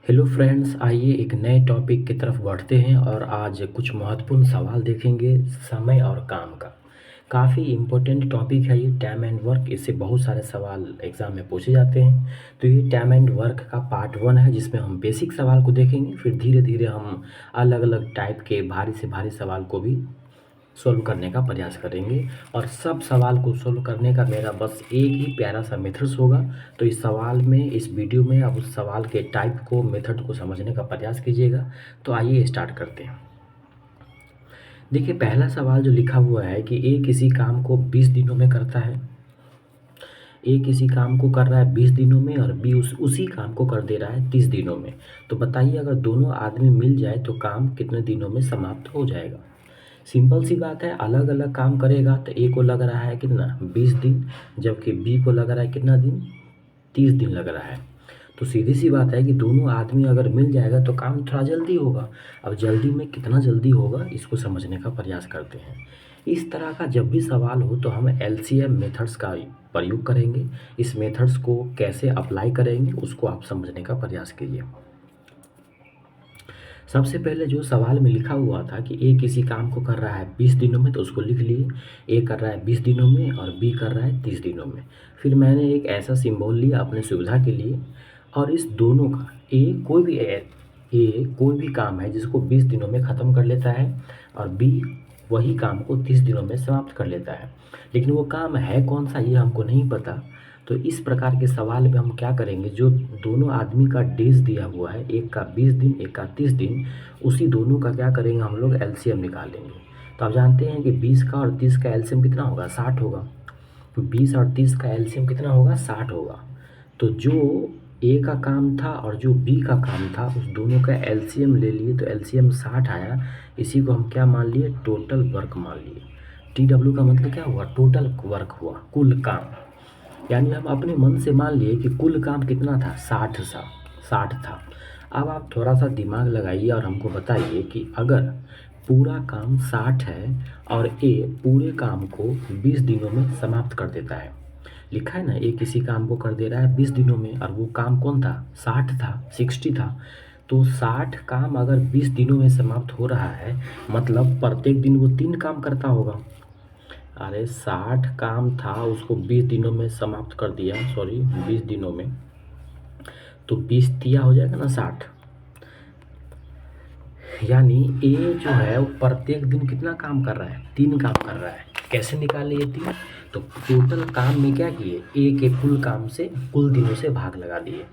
Hello friends, आइए एक नए टॉपिक की तरफ बढ़ते हैं और आज कुछ महत्वपूर्ण सवाल देखेंगे समय और काम का। काफ़ी इम्पोर्टेंट टॉपिक है ये टाइम एंड वर्क। इससे बहुत सारे सवाल एग्ज़ाम में पूछे जाते हैं। तो ये टाइम एंड वर्क का पार्ट 1 है, जिसमें हम बेसिक सवाल को देखेंगे, फिर धीरे धीरे हम अलग अलग टाइप के भारी से भारी सवाल को भी सॉल्व करने का प्रयास करेंगे। और सब सवाल को सॉल्व करने का मेरा बस एक ही प्यारा सा मेथड्स होगा। तो इस सवाल में, इस वीडियो में आप उस सवाल के टाइप को, मेथड को समझने का प्रयास कीजिएगा। तो आइए स्टार्ट करते हैं। देखिए, पहला सवाल जो लिखा हुआ है कि ए किसी काम को 20 दिनों में करता है। ए किसी काम को कर रहा है 20 दिनों में और बी उसी काम को कर दे रहा है 30 दिनों में। तो बताइए, अगर दोनों आदमी मिल जाए तो काम कितने दिनों में समाप्त हो जाएगा। सिंपल सी बात है, अलग अलग काम करेगा तो ए को लग रहा है कितना, 20 दिन, जबकि बी को लग रहा है कितना दिन, 30 दिन लग रहा है। तो सीधी सी बात है कि दोनों आदमी अगर मिल जाएगा तो काम थोड़ा जल्दी होगा। अब जल्दी में कितना जल्दी होगा, इसको समझने का प्रयास करते हैं। इस तरह का जब भी सवाल हो तो हम एलसीएम मेथड्स का प्रयोग करेंगे। इस मेथड्स को कैसे अप्लाई करेंगे उसको आप समझने का प्रयास कीजिए। सबसे पहले जो सवाल में लिखा हुआ था कि ए किसी काम को कर रहा है 20 दिनों में, तो उसको लिख लिए। ए कर रहा है 20 दिनों में और बी कर रहा है 30 दिनों में। फिर मैंने एक ऐसा सिंबल लिया अपने सुविधा के लिए, और इस दोनों का ए कोई भी काम है जिसको 20 दिनों में ख़त्म कर लेता है, और बी वही काम को 30 दिनों में समाप्त कर लेता है। लेकिन वो काम है कौन सा, ये हमको नहीं पता। तो इस प्रकार के सवाल में हम क्या करेंगे, जो दोनों आदमी का डेज दिया हुआ है, एक का 20 दिन, एक का 30 दिन, उसी दोनों का क्या करेंगे, हम लोग एलसीएम निकालेंगे। तो आप जानते हैं कि 20 का और 30 का एलसीएम कितना होगा, 60 होगा। तो 20 और 30 का एलसीएम कितना होगा, 60 होगा। तो जो ए का काम था और जो बी का काम था, उस दोनों का एलसीएम ले लिए तो एलसीएम 60 आया। इसी को हम क्या मान लिए, टोटल वर्क मान लिए। TW का मतलब क्या हुआ, टोटल वर्क हुआ, कुल काम। यानी हम अपने मन से मान लिए कि कुल काम कितना था, 60 था। अब आप थोड़ा सा दिमाग लगाइए और हमको बताइए कि अगर पूरा काम 60 है और ए पूरे काम को 20 दिनों में समाप्त कर देता है। लिखा है ना, ए किसी काम को कर दे रहा है 20 दिनों में, और वो काम कौन था, 60 था, 60 था। तो 60 काम अगर 20 दिनों में समाप्त हो रहा है, मतलब प्रत्येक दिन वो 3 काम करता होगा। अरे 60 काम था, उसको 20 दिनों में समाप्त कर दिया, सॉरी 20 दिनों में, तो 20 तिया हो जाएगा ना 60। यानी ए जो है वो प्रत्येक दिन कितना काम कर रहा है, 3 काम कर रहा है। कैसे निकाले ये 3, तो टोटल काम में क्या किए, ए के कुल काम से कुल दिनों से भाग लगा दिए।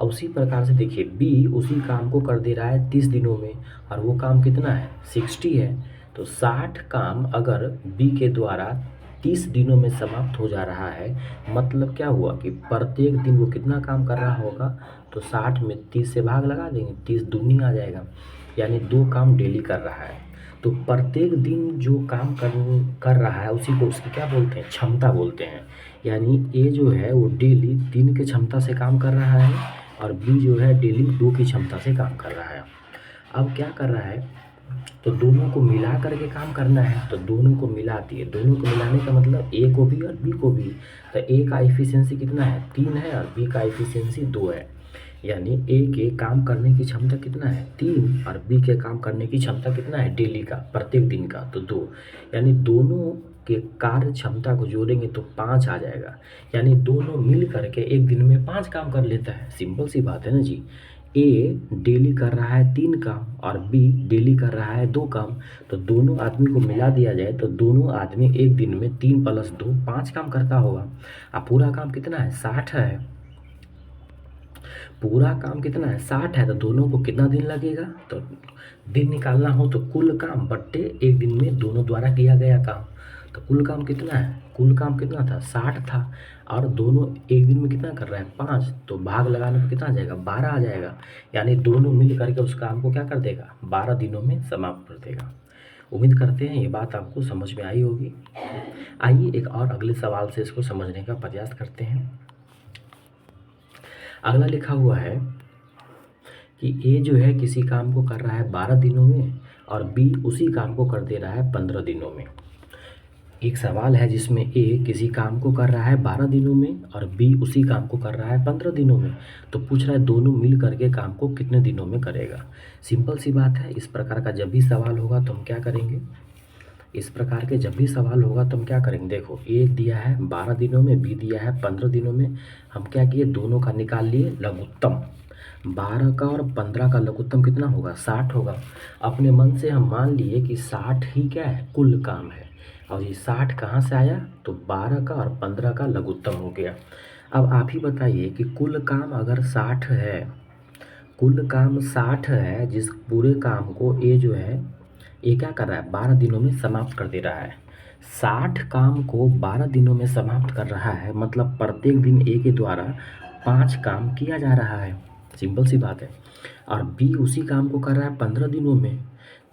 अब उसी प्रकार से देखिए, बी उसी काम को कर दे रहा है 30 दिनों में, और वो काम कितना है, 60 है। तो 60 काम अगर बी के द्वारा 30 दिनों में समाप्त हो जा रहा है, मतलब क्या हुआ कि प्रत्येक दिन वो कितना काम कर रहा होगा, तो 60 में 30 से भाग लगा देंगे, 30 दूनी आ जाएगा। यानी 2 काम डेली कर रहा है। तो प्रत्येक दिन जो काम कर रहा है उसी को, उसकी क्या बोलते हैं, क्षमता बोलते हैं। यानी ए जो है वो डेली 3 की क्षमता से काम कर रहा है, और बी जो है डेली 2 की क्षमता से काम कर रहा है। अब क्या कर रहा है, तो दोनों को मिला करके काम करना है, तो दोनों को मिला दिए। दोनों को मिलाने का मतलब ए को भी और बी को भी। तो ए का एफिशिएंसी कितना है, 3 है, और बी का एफिशिएंसी 2 है। यानी ए के काम करने की क्षमता कितना है, 3, और बी के काम करने की क्षमता कितना है, डेली का, प्रत्येक दिन का, तो 2। यानी दोनों के कार्य क्षमता को जोड़ेंगे तो 5 आ जाएगा। यानी दोनों मिल करके एक दिन में 5 काम कर लेता है। सिंपल सी बात है ना जी। ए डेली कर रहा है 3 काम और बी डेली कर रहा है 2 काम। तो दोनों आदमी को मिला दिया जाए तो दोनों आदमी एक दिन में 3 + 2 5 काम करता होगा। अब पूरा काम कितना है, 60 है। पूरा काम कितना है, 60 है, तो दोनों को कितना दिन लगेगा, तो दिन निकालना हो तो कुल काम बट्टे एक दिन में दोनों द्वारा किया गया काम। तो कुल काम कितना है, कुल काम कितना था, 60 था, और दोनों एक दिन में कितना कर रहा है, 5। तो भाग लगाने पर कितना आ जाएगा, 12 आ जाएगा। यानी दोनों मिल करके उस काम को क्या कर देगा, 12 दिनों में समाप्त कर देगा। उम्मीद करते हैं ये बात आपको समझ में आई होगी। आइए एक और अगले सवाल से इसको समझने का प्रयास करते हैं। अगला लिखा हुआ है कि ए जो है किसी काम को कर रहा है 12 दिनों में, और बी उसी काम को कर दे रहा है 15 दिनों में। एक सवाल है जिसमें ए किसी काम को कर रहा है 12 दिनों में और बी उसी काम को कर रहा है 15 दिनों में। तो पूछ रहा है दोनों मिल करके काम को कितने दिनों में करेगा। सिंपल सी बात है, इस प्रकार का जब भी सवाल होगा तो हम क्या करेंगे, इस प्रकार के जब भी सवाल होगा तो हम क्या करेंगे। देखो, ए दिया है 12 दिनों में, बी दिया है 15 दिनों में। हम क्या किए, दोनों का निकाल लिए लघुत्तम। 12 का और 15 का लघुत्तम कितना होगा, 60 होगा। अपने मन से हम मान लिए कि 60 ही क्या है, कुल काम है। और ये 60 कहाँ से आया, तो 12 का और 15 का लघुत्तम हो गया। अब आप ही बताइए कि कुल काम अगर 60 है, कुल काम 60 है, जिस पूरे काम को ए जो है, ये क्या कर रहा है, 12 दिनों में समाप्त कर दे रहा है। 60 काम को 12 दिनों में समाप्त कर रहा है, मतलब प्रत्येक दिन ए के द्वारा 5 काम किया जा रहा है। सिंपल सी बात है। और बी उसी काम को कर रहा है 15 दिनों में,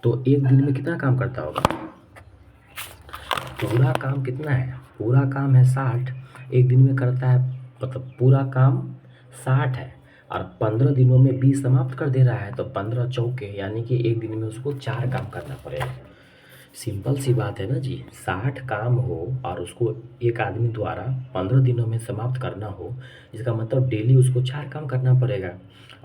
तो एक दिन में कितना काम करता होगा, पूरा काम कितना है, पूरा काम है 60, एक दिन में करता है, मतलब पूरा काम 60 है और 15 दिनों में बी समाप्त कर दे रहा है, तो 15 चौके यानी कि एक दिन में उसको 4 काम करना पड़ेगा। सिंपल सी बात है ना जी। 60 काम हो और उसको एक आदमी द्वारा 15 दिनों में समाप्त करना हो, इसका मतलब डेली उसको 4 काम करना पड़ेगा।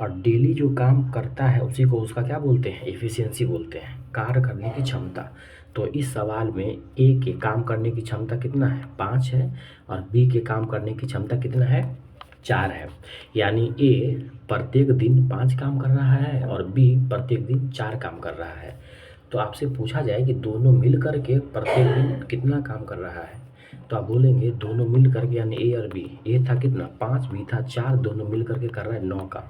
और डेली जो काम करता है उसी को उसका क्या बोलते हैं, एफिशिएंसी बोलते हैं, कार्य करने की क्षमता। तो इस सवाल में ए के काम करने की क्षमता कितना है, 5 है, और बी के काम करने की क्षमता कितना है, 4 है। यानी ए प्रत्येक दिन 5 काम कर रहा है और बी प्रत्येक दिन 4 काम कर रहा है। तो आपसे पूछा जाए कि दोनों मिल कर के प्रत्येक दिन कितना काम कर रहा है, तो आप बोलेंगे दोनों मिल करके, यानी ए और बी, ए था कितना 5, बी था 4, दोनों मिल करके कर रहा है 9 काम।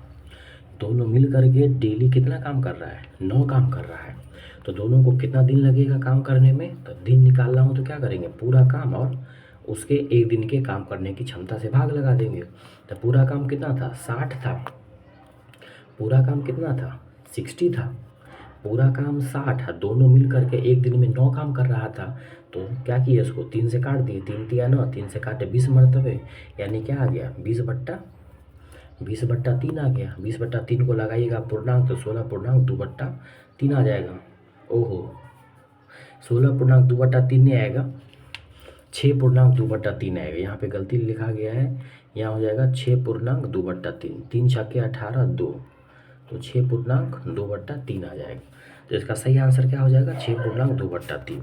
दोनों मिल करके डेली कितना काम कर रहा है, 9 काम कर रहा है। तो दोनों को कितना दिन लगेगा काम करने में, तो दिन निकालना हो तो क्या करेंगे, पूरा काम और उसके एक दिन के काम करने की क्षमता से भाग लगा देंगे। तो पूरा काम कितना था, 60 था, पूरा काम कितना था, 60 था, पूरा काम 60 है, दोनों मिल करके एक दिन में 9 काम कर रहा था। तो क्या किया, इसको 3 से काट दिए, 3 तिया 9, 3 से काटे 20 मरतबे, यानी क्या आ गया, 20/3 आ गया। 20/3 को लगाइएगा पूर्णांक तो 16.2/3 आ जाएगा। ओहो, 16.2/3 नहीं आएगा, 6.2/3 आएगा। यहाँ पे गलती लिखा गया है, यहाँ हो जाएगा 6.2/3, 3 छक्के 18 2, तो 6.2/3 आ जाएगा। तो इसका सही आंसर क्या हो जाएगा, 6.2/3।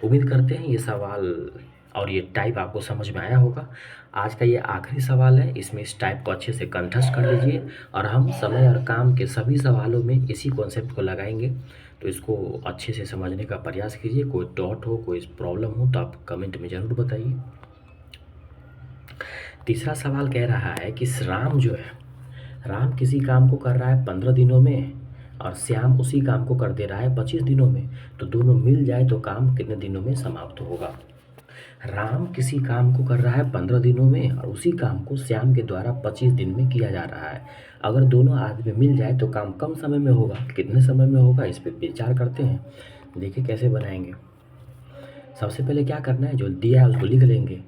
उम्मीद करते हैं ये सवाल और ये टाइप आपको समझ में आया होगा। आज का ये आखिरी सवाल है, इसमें इस टाइप को अच्छे से कंठस्थ कर लीजिए और हम समय और काम के सभी सवालों में इसी कॉन्सेप्ट को लगाएंगे। तो इसको अच्छे से समझने का प्रयास कीजिए। कोई डाउट हो, कोई प्रॉब्लम हो तो आप कमेंट में ज़रूर बताइए। तीसरा सवाल कह रहा है कि राम जो है, राम किसी काम को कर रहा है 15 दिनों में और श्याम उसी काम को कर दे रहा है 25 दिनों में, तो दोनों मिल जाए तो काम कितने दिनों में समाप्त होगा। राम किसी काम को कर रहा है 15 दिनों में और उसी काम को श्याम के द्वारा 25 दिन में किया जा रहा है। अगर दोनों आदमी मिल जाए तो काम कम समय में होगा, कितने समय में होगा, इस पर विचार करते हैं। देखिए कैसे बनाएंगे। सबसे पहले क्या करना है, जो दिया है उसको लिख लेंगे।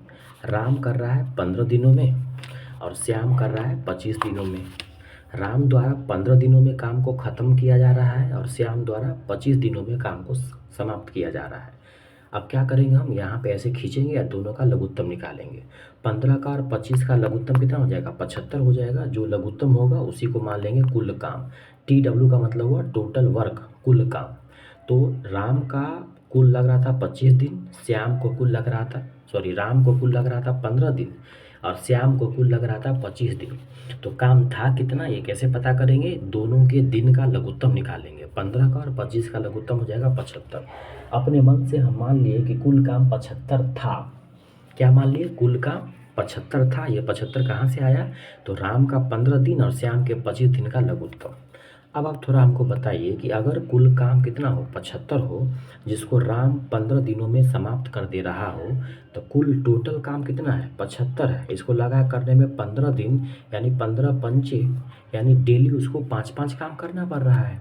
राम कर रहा है 15 दिनों में और श्याम कर रहा है 25 दिनों में। राम द्वारा 15 दिनों में काम को ख़त्म किया जा रहा है और श्याम द्वारा 25 दिनों में काम को समाप्त किया जा रहा है। अब क्या करेंगे, हम यहाँ पे ऐसे खींचेंगे या दोनों का लघुत्तम निकालेंगे। 15 का और 25 का लघुत्तम कितना हो जाएगा, 75 हो जाएगा। जो लघुत्तम होगा उसी को मान लेंगे कुल काम। TW का मतलब हुआ टोटल वर्क, कुल काम। तो राम का कुल लग रहा था 25 दिन, श्याम को कुल लग रहा था, सॉरी, राम को कुल लग रहा था 15 दिन और श्याम को कुल लग रहा था 25 दिन। तो काम था कितना, ये कैसे पता करेंगे, दोनों के दिन का लघुत्तम निकालेंगे। 15 का और 25 का लघुत्तम हो जाएगा 75। अपने मन से हम मान लिए कि कुल काम 75 था। क्या मान लिए, कुल काम 75 था। ये 75 कहाँ से आया, तो राम का 15 दिन और श्याम के 25 दिन का लघुत्तम। अब आप थोड़ा हमको बताइए कि अगर कुल काम कितना हो, 75 हो, जिसको राम 15 दिनों में समाप्त कर दे रहा हो, तो कुल टोटल काम कितना है, 75 है। इसको लगा करने में 15 दिन यानी 15 पंचे, यानी डेली उसको 5-5 काम करना पड़ रहा है।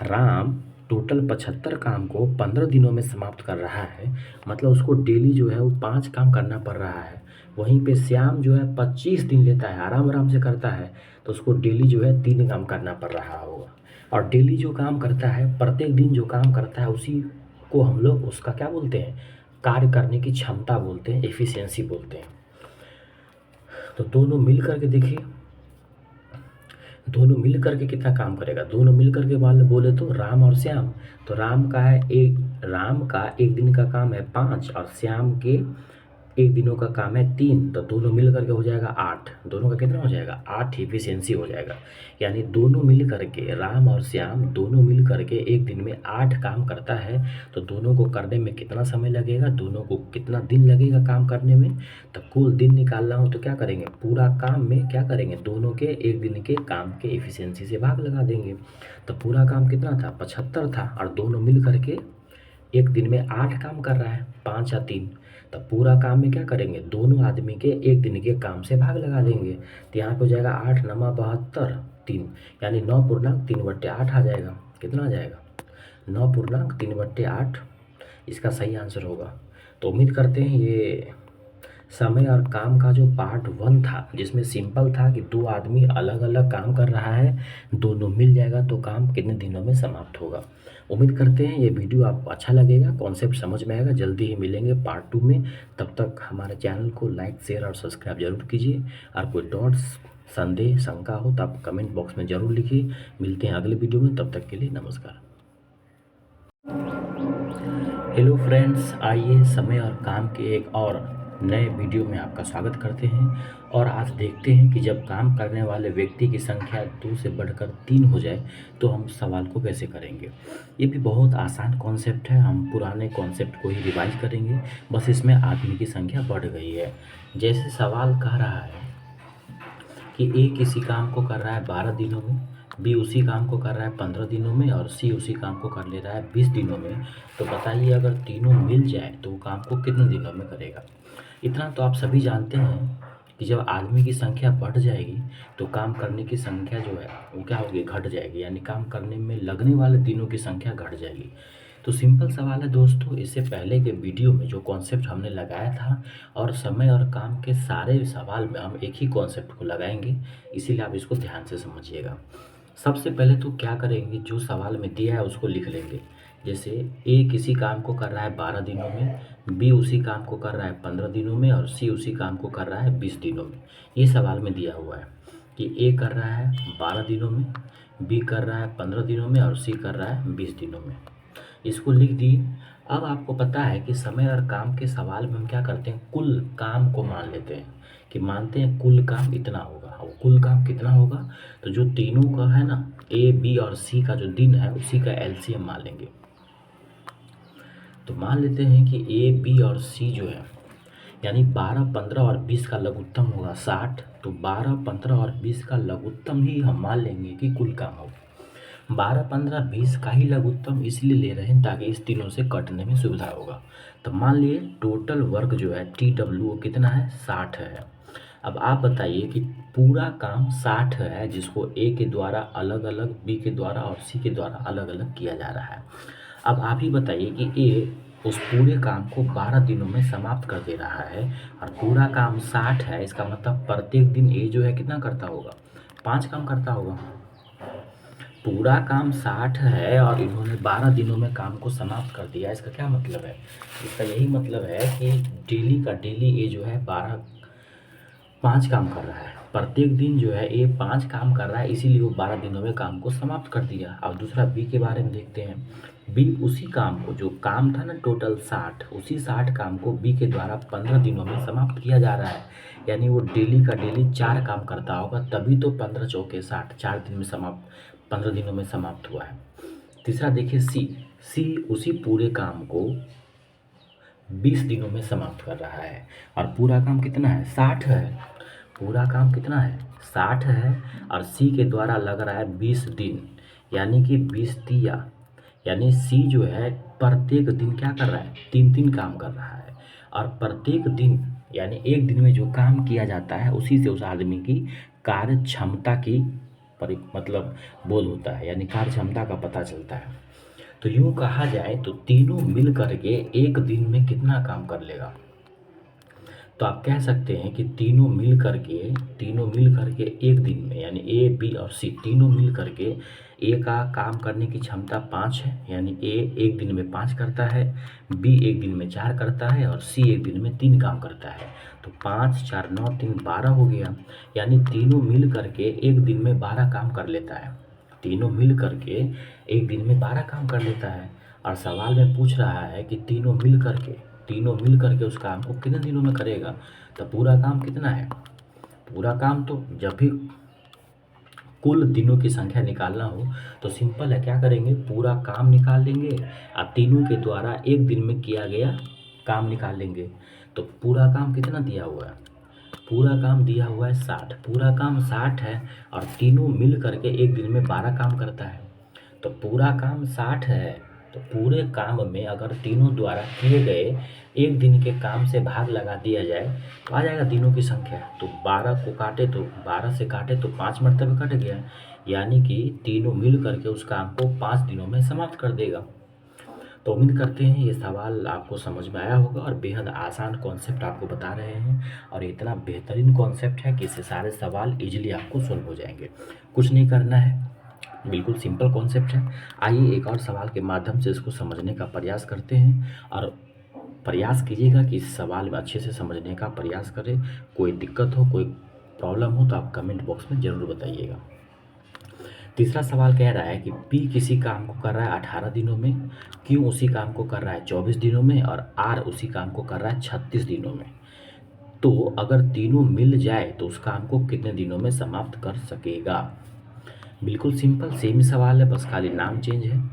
राम टोटल 75 काम को 15 दिनों में समाप्त कर रहा है, मतलब उसको डेली जो है वो 5 काम करना पड़ रहा है। वहीं पे श्याम जो है 25 दिन लेता है, आराम आराम से करता है, तो उसको डेली जो है 3 काम करना पड़ रहा होगा। और डेली जो काम करता है, प्रत्येक दिन जो काम करता है, उसी को हम लोग उसका क्या बोलते हैं, कार्य करने की क्षमता बोलते हैं, एफिशिएंसी बोलते हैं। तो दोनों मिल करके देखिए, दोनों मिल करके कितना काम करेगा। दोनों मिल करके मान लो बोले तो राम और श्याम, तो राम का एक दिन का काम है 5 और श्याम के एक दिनों का काम है 3, तो दोनों मिल करके हो जाएगा 8। दोनों का कितना हो जाएगा? 8 एफिशिएंसी हो जाएगा। यानी दोनों मिल करके, राम और श्याम दोनों मिल करके एक दिन में 8 काम करता है। तो दोनों को करने में कितना समय लगेगा, दोनों को कितना दिन लगेगा काम करने में। तो कुल दिन निकालना हो तो क्या करेंगे, पूरा काम में क्या करेंगे, दोनों के एक दिन के काम के एफिशिएंसी से भाग लगा देंगे। तो पूरा काम कितना था? 75 था, और दोनों मिल करके एक दिन में 8 काम कर रहा है, 5 या 3। तब पूरा काम में क्या करेंगे, दोनों आदमी के एक दिन के काम से भाग लगा देंगे। तो यहाँ पे हो जाएगा 8 नमा 72 3, यानी 9.3/8 आ जाएगा। कितना आ जाएगा? 9.3/8 इसका सही आंसर होगा। तो उम्मीद करते हैं ये समय और काम का जो पार्ट 1 था, जिसमें सिंपल था कि 2 आदमी अलग अलग काम कर रहा है, दोनों मिल जाएगा तो काम कितने दिनों में समाप्त होगा। उम्मीद करते हैं ये वीडियो आपको अच्छा लगेगा, कॉन्सेप्ट समझ में आएगा। जल्दी ही मिलेंगे पार्ट 2 में। तब तक हमारे चैनल को लाइक, शेयर और सब्सक्राइब जरूर कीजिए। और कोई डाउट्स, संदेह, शंका हो तो आप कमेंट बॉक्स में ज़रूर लिखिए। मिलते हैं अगले वीडियो में, तब तक के लिए नमस्कार। हेलो फ्रेंड्स, आइए समय और काम के एक और नए वीडियो में आपका स्वागत करते हैं। और आज देखते हैं कि जब काम करने वाले व्यक्ति की संख्या 2 से बढ़कर 3 हो जाए तो हम सवाल को कैसे करेंगे। ये भी बहुत आसान कॉन्सेप्ट है, हम पुराने कॉन्सेप्ट को ही रिवाइज करेंगे, बस इसमें आदमी की संख्या बढ़ गई है। जैसे सवाल कह रहा है कि ए किसी काम को कर रहा है 12 दिनों में, बी उसी काम को कर रहा है 15 दिनों में और सी उसी काम को कर ले रहा है 20 दिनों में। तो बताइए अगर तीनों मिल जाए तो वो काम को कितने दिनों में करेगा। इतना तो आप सभी जानते हैं कि जब आदमी की संख्या बढ़ जाएगी तो काम करने की संख्या जो है वो क्या होगी, घट जाएगी। यानी काम करने में लगने वाले दिनों की संख्या घट जाएगी। तो सिंपल सवाल है दोस्तों, इससे पहले के वीडियो में जो कॉन्सेप्ट हमने लगाया था और समय और काम के सारे सवाल में हम एक ही कॉन्सेप्ट को लगाएंगे, इसीलिए आप इसको ध्यान से समझिएगा। सबसे पहले तो क्या करेंगे, जो सवाल में दिया है उसको लिख लेंगे। जैसे ए किसी काम को कर रहा है 12 दिनों में, बी उसी काम को कर रहा है 15 दिनों में और सी उसी काम को कर रहा है 20 दिनों में। ये सवाल में दिया हुआ है कि ए कर रहा है 12 दिनों में, बी कर रहा है 15 दिनों में और सी कर रहा है 20 दिनों में। इसको लिख दिए। अब आपको पता है कि समय और काम के सवाल में हम क्या करते हैं, कुल काम को मान लेते हैं कि मानते हैं कुल काम इतना होगा। और कुल काम कितना होगा, तो जो तीनों का है ना, ए बी और सी का जो दिन है उसी का एलसीएम मान लेंगे। तो मान लेते हैं कि ए बी और सी जो है, यानी 12, 15 और 20 का लघुत्तम होगा 60। तो 12, 15 और 20 का लघुत्तम ही हम मान लेंगे कि कुल काम होगा। 12, 15, 20 का ही लघुत्तम इसलिए ले रहे हैं ताकि इस तीनों से कटने में सुविधा होगा। तो मान लिए टोटल वर्क जो है TW कितना है, 60 है। अब आप बताइए कि पूरा काम 60 है, जिसको ए के द्वारा अलग अलग, बी के द्वारा और सी के द्वारा अलग अलग किया जा रहा है। अब आप ही बताइए कि ए उस पूरे काम को 12 दिनों में समाप्त कर दे रहा है और पूरा काम 60 है, इसका मतलब प्रत्येक दिन ए जो है कितना करता होगा, 5 काम करता होगा। पूरा काम 60 है और इन्होंने 12 दिनों में काम को समाप्त कर दिया। इसका क्या मतलब है, इसका यही मतलब है कि डेली का डेली ए जो है 5 काम कर रहा है। प्रत्येक दिन जो है ए 5 काम कर रहा है, इसीलिए वो 12 दिनों में काम को समाप्त कर दिया। अब दूसरा बी के बारे में देखते हैं। बी उसी काम को, जो काम था ना टोटल 60, उसी 60 काम को बी के द्वारा 15 दिनों में समाप्त किया जा रहा है। यानी वो डेली का डेली 4 काम करता होगा, तभी तो 15 चौके 60, 4 दिन में समाप्त, 15 दिनों में समाप्त हुआ है। तीसरा देखिए सी उसी पूरे काम को 20 दिनों में समाप्त कर रहा है और पूरा काम कितना है, 60 है। पूरा काम कितना है, 60 है और सी के द्वारा लग रहा है 20 दिन, यानी कि 20 तिया, यानी सी जो है प्रत्येक दिन क्या कर रहा है, 3 काम कर रहा है। और प्रत्येक दिन यानी एक दिन में जो काम किया जाता है उसी से उस आदमी की कार्य क्षमता की मतलब बोध होता है, यानी कार्य क्षमता का पता चलता है। तो यूँ कहा जाए तो तीनों मिल करके एक दिन में कितना काम कर लेगा। तो आप कह सकते हैं कि तीनों मिल करके एक दिन में, यानी ए बी और सी तीनों मिल करके ए का काम करने की क्षमता 5 है, यानी ए एक दिन में 5 करता है, बी एक दिन में 4 करता है और सी एक दिन में 3 काम करता है। तो 5 4 9 3 12 हो गया, यानी तीनों मिल करके एक दिन में 12 काम कर लेता है। तीनों मिल करके एक दिन में 12 काम कर लेता है। और सवाल में पूछ रहा है कि तीनों मिल करके उस काम को कितने दिनों में करेगा। तो पूरा काम कितना है, पूरा काम तो जब भी कुल दिनों की संख्या निकालना हो तो सिंपल है, क्या करेंगे, पूरा काम निकाल लेंगे और तीनों के द्वारा एक दिन में किया गया काम निकाल लेंगे। तो पूरा काम कितना दिया हुआ है, पूरा काम दिया हुआ है 60, पूरा काम 60 है और तीनों मिल करके एक दिन में 12 काम करता है। तो पूरा काम 60 है, तो पूरे काम में अगर तीनों द्वारा किए गए एक दिन के काम से भाग लगा दिया जाए तो आ जाएगा दिनों की संख्या। तो 12 को काटे तो 12 से काटे तो 5 मरतबे कट गया, यानी कि तीनों मिल करके उस काम को 5 दिनों में समाप्त कर देगा। तो उम्मीद करते हैं ये सवाल आपको समझ में आया होगा और बेहद आसान कॉन्सेप्ट आपको बता रहे हैं और इतना बेहतरीन कॉन्सेप्ट है कि इससे सारे सवाल इजीली आपको सॉल्व हो जाएंगे। कुछ नहीं करना है, बिल्कुल सिंपल कॉन्सेप्ट है। आइए एक और सवाल के माध्यम से इसको समझने का प्रयास करते हैं और प्रयास कीजिएगा कि इस सवाल में अच्छे से समझने का प्रयास करें। कोई दिक्कत हो, कोई प्रॉब्लम हो तो आप कमेंट बॉक्स में ज़रूर बताइएगा। तीसरा सवाल कह रहा है कि पी किसी काम को कर रहा है 18 दिनों में, क्यू उसी काम को कर रहा है 24 दिनों में और आर उसी काम को कर रहा है 36 दिनों में। तो अगर तीनों मिल जाए तो उस काम को कितने दिनों में समाप्त कर सकेगा। बिल्कुल सिंपल सेम ही सवाल है, बस खाली नाम चेंज है।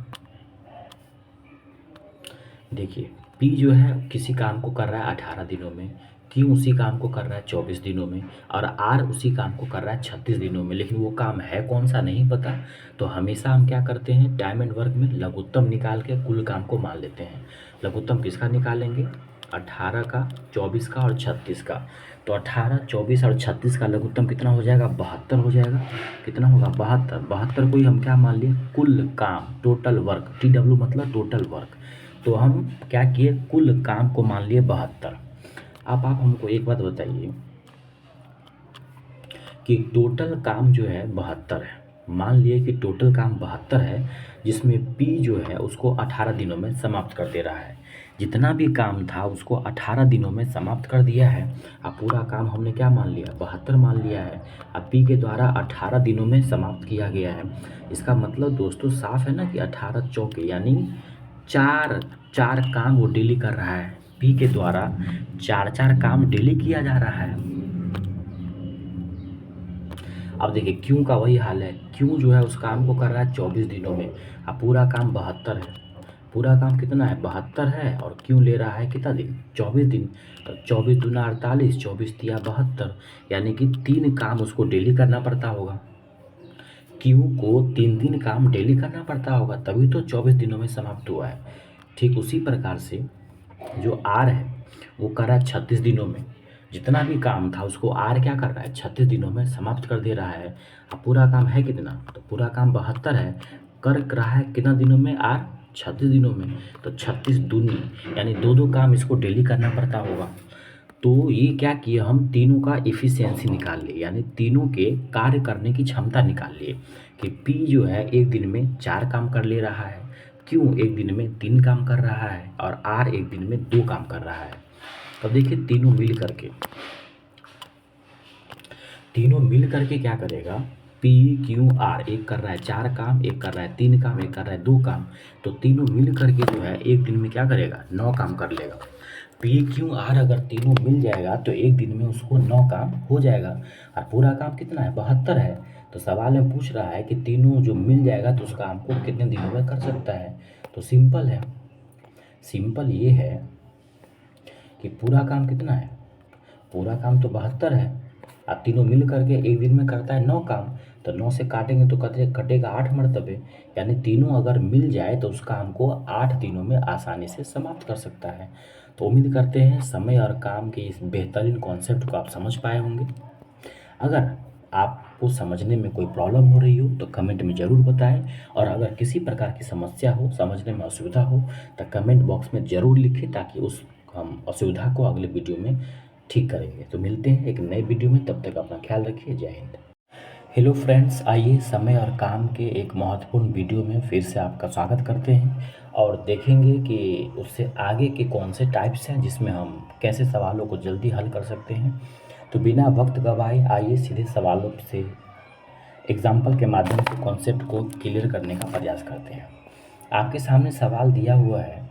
देखिए, पी जो है किसी काम को कर रहा है 18 दिनों में, क्यू उसी काम को कर रहा है 24 दिनों में और आर उसी काम को कर रहा है 36 दिनों में, लेकिन वो काम है कौन सा नहीं पता। तो हमेशा हम क्या करते हैं, टाइम एंड वर्क में लघुत्तम निकाल के कुल काम को मान लेते हैं। लघुत्तम किसका निकालेंगे, 18 का, 24 का और 36 का। तो 18, 24 और 36 का लघुत्तम कितना हो जाएगा, 72 हो जाएगा। कितना होगा, 72। 72 को ही हम क्या मान लिए, कुल काम, टोटल वर्क, TW मतलब टोटल वर्क। तो हम क्या किए, कुल काम को मान लिए 72। अब आप हमको एक बात बताइए कि टोटल काम जो है 72 है, मान लिए कि टोटल काम 72 है, जिसमें पी जो है उसको 18 दिनों में समाप्त कर दे रहा है। जितना भी काम था उसको 18 दिनों में समाप्त कर दिया है। अब पूरा काम हमने क्या मान लिया, 72 मान लिया है। अब पी के द्वारा 18 दिनों में समाप्त किया गया है। इसका मतलब दोस्तों साफ है ना कि 18 चौके यानी चार चार काम वो डेली कर रहा है। पी के द्वारा 4 काम डेली किया जा रहा है। अब देखिए क्यों का वही हाल है, क्यों जो है उस काम को कर रहा है 24 दिनों में। अब पूरा काम 72 है, पूरा काम कितना है, 72 है और क्यों ले रहा है कितना दिन, 24 दिन। तो 24 दूना 48, 24 तिया 72, यानी कि 3 काम उसको डेली करना पड़ता होगा। क्यू को 3 काम डेली करना पड़ता होगा, तभी तो 24 दिनों में समाप्त हुआ है। ठीक उसी प्रकार से जो आर है वो कर रहा है 36 दिनों में। जितना भी काम था उसको आर क्या कर रहा है, 36 दिनों में समाप्त कर दे रहा है। अब पूरा काम है कितना, तो पूरा काम 72 है, कर रहा है कितना दिनों में, आर 36 दिनों में। तो 36 दूनी यानी 2 काम इसको डेली करना पड़ता होगा। तो ये क्या किया, हम तीनों का इफ़िशियंसी निकाल लिए, यानी तीनों के कार्य करने की क्षमता निकाल लिए कि पी जो है एक दिन में 4 काम कर ले रहा है, क्यू एक दिन में 3 काम कर रहा है और आर एक दिन में 2 काम कर रहा है। तो देखिए तीनों मिल करके क्या करेगा, पी क्यू आर, एक कर रहा है 4 काम, एक कर रहा है 3 काम, एक कर रहा है 2 काम। तो तीनों मिल करके जो है एक दिन में क्या करेगा, 9 काम कर लेगा। पी क्यू आर अगर तीनों मिल जाएगा तो एक दिन में उसको 9 काम हो जाएगा। और पूरा काम कितना है, 72 है। तो सवाल में पूछ रहा है कि तीनों जो मिल जाएगा तो उस काम को कितने दिनों में कर सकता है। तो सिंपल है, सिंपल ये है कि पूरा काम कितना है, पूरा काम तो 72 है। अब तीनों मिल करके एक दिन में करता है 9 काम, तो 9 से काटेंगे तो कटेगा 8 मरतबे, यानी तीनों अगर मिल जाए तो उस काम को 8 दिनों में आसानी से समाप्त कर सकता है। तो उम्मीद करते हैं समय और काम के इस बेहतरीन कॉन्सेप्ट को आप समझ पाए होंगे। अगर आपको समझने में कोई प्रॉब्लम हो रही हो तो कमेंट में ज़रूर बताएं और अगर किसी प्रकार की समस्या हो, समझने में असुविधा हो तो कमेंट बॉक्स में ज़रूर लिखें ताकि उस हम असुविधा को अगले वीडियो में ठीक करेंगे। तो मिलते हैं एक नए वीडियो में, तब तक अपना ख्याल रखिए। जय हिंद। हेलो फ्रेंड्स, आइए समय और काम के एक महत्वपूर्ण वीडियो में फिर से आपका स्वागत करते हैं और देखेंगे कि उससे आगे के कौन से टाइप्स हैं जिसमें हम कैसे सवालों को जल्दी हल कर सकते हैं। तो बिना वक्त गवाए आइए सीधे सवालों से एग्जाम्पल के माध्यम से कॉन्सेप्ट को क्लियर करने का प्रयास करते हैं। आपके सामने सवाल दिया हुआ है,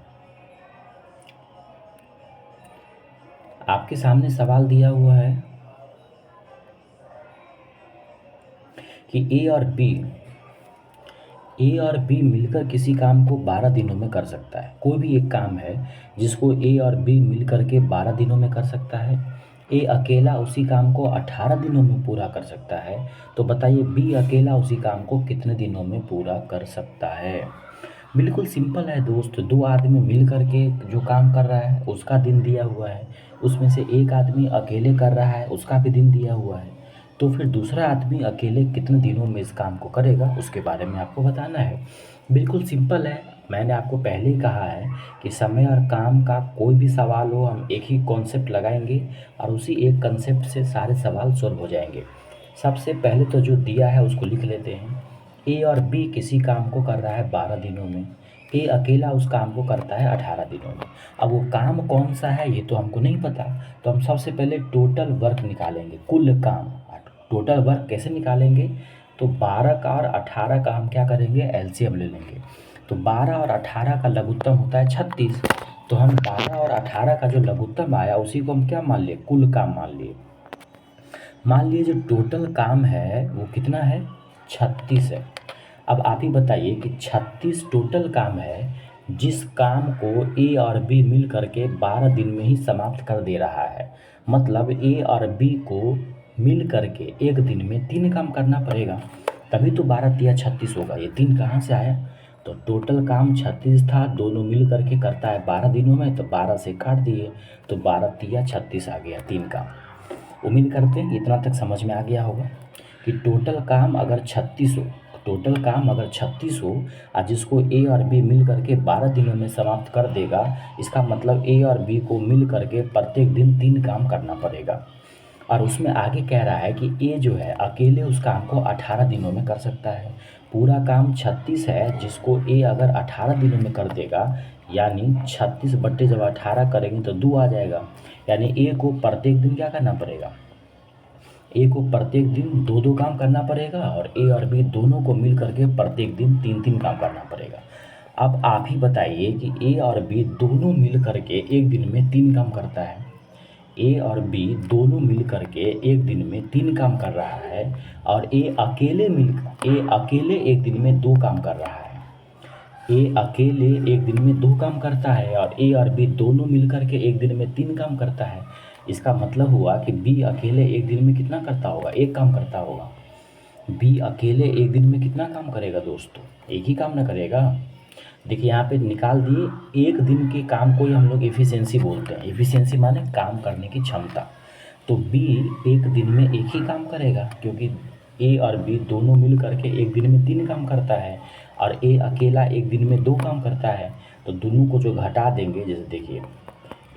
आपके सामने सवाल दिया हुआ है कि ए और बी मिलकर किसी काम को 12 दिनों में कर सकता है। कोई भी एक काम है जिसको ए और बी मिलकर के 12 दिनों में कर सकता है। ए अकेला उसी काम को 18 दिनों में पूरा कर सकता है। तो बताइए बी अकेला उसी काम को कितने दिनों में पूरा कर सकता है। बिल्कुल सिंपल है दोस्त, दो आदमी मिल कर के जो काम कर रहा है उसका दिन दिया हुआ है, उसमें से एक आदमी अकेले कर रहा है उसका भी दिन दिया हुआ है। तो फिर दूसरा आदमी अकेले कितने दिनों में इस काम को करेगा उसके बारे में आपको बताना है। बिल्कुल सिंपल है, मैंने आपको पहले ही कहा है कि समय और काम का कोई भी सवाल हो हम एक ही कॉन्सेप्ट लगाएंगे और उसी एक कॉन्सेप्ट से सारे सवाल सॉल्व हो जाएंगे। सबसे पहले तो जो दिया है उसको लिख लेते हैं। ए और बी किसी काम को कर रहा है 12 दिनों में, ए अकेला उस काम को करता है 18 दिनों में। अब वो काम कौन सा है ये तो हमको नहीं पता, तो हम सबसे पहले टोटल वर्क निकालेंगे, कुल काम। टोटल वर्क कैसे निकालेंगे, तो 12 का और 18 का हम क्या करेंगे, एलसीएम ले लेंगे। तो 12 और 18 का लघुत्तम होता है 36। तो हम 12 और 18 का जो लघुत्तम आया उसी को हम क्या मान लिए, कुल काम मान लिए। मान लिए जो टोटल काम है वो कितना है, 36 है। अब आप ही बताइए कि 36 टोटल काम है जिस काम को ए और बी मिल करके 12 दिन में ही समाप्त कर दे रहा है। मतलब ए और बी को मिल करके एक दिन में 3 काम करना पड़ेगा, तभी तो 12 तिया 36 होगा। ये 3 कहाँ से आया, तो टोटल काम 36 था, दोनों मिल करके करता है 12 दिनों में, तो 12 से काट दिए तो 12 तिया 36 आ गया, 3 काम। उम्मीद करते हैं इतना तक समझ में आ गया होगा कि टोटल काम अगर 36 हो, टोटल काम अगर 36 हो और जिसको ए और बी मिल करके 12 दिनों में समाप्त कर देगा, इसका मतलब ए और बी को मिल करके प्रत्येक दिन 3 काम करना पड़ेगा। और उसमें आगे कह रहा है कि ए जो है अकेले उस काम को 18 दिनों में कर सकता है। पूरा काम 36 है जिसको ए अगर 18 दिनों में कर देगा, यानी 36 बट्टे जब 18 करेंगे तो 2 आ जाएगा। यानी ए को प्रत्येक दिन क्या करना पड़ेगा, ए को प्रत्येक दिन 2-2 काम करना पड़ेगा और ए और बी दोनों को मिल करके प्रत्येक दिन 3-3 काम करना पड़ेगा। अब आप ही बताइए कि ए और बी दोनों मिल करके एक दिन में 3 काम करता है, ए और बी दोनों मिल करके एक दिन में 3 काम कर रहा है और ए अकेले एक दिन में 2 काम कर रहा है। ए अकेले एक दिन में 2 काम करता है और ए और बी दोनों मिल करके एक दिन में 3 काम करता है। इसका मतलब हुआ कि बी अकेले एक दिन में कितना करता होगा, 1 काम करता होगा। बी अकेले एक दिन में कितना काम करेगा दोस्तों, एक ही काम ना करेगा। देखिए यहाँ पे निकाल दिए, एक दिन के काम को ही हम लोग एफिशिएंसी बोलते हैं। एफिशिएंसी माने काम करने की क्षमता। तो बी एक दिन में एक ही काम करेगा क्योंकि ए और बी दोनों मिल करके एक दिन में 3 काम करता है और ए अकेला एक दिन में 2 काम करता है। तो दोनों को जो घटा देंगे, जैसे देखिए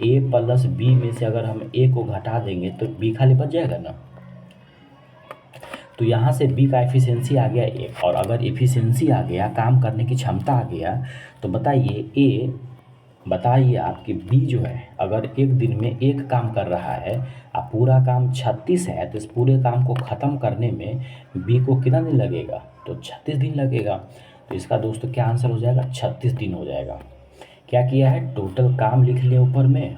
ए प्लस बी में से अगर हम ए को घटा देंगे तो बी खाली बच जाएगा ना। तो यहाँ से बी का एफिशिएंसी आ गया 1, और अगर एफिशिएंसी आ गया, काम करने की क्षमता आ गया, तो बताइए आप कि बी जो है अगर एक दिन में 1 काम कर रहा है और पूरा काम 36 है, तो इस पूरे काम को ख़त्म करने में बी को कितना दिन लगेगा, तो 36 दिन लगेगा। तो इसका दोस्तों क्या आंसर हो जाएगा, 36 दिन हो जाएगा। क्या किया है, टोटल काम लिख लिया ऊपर में,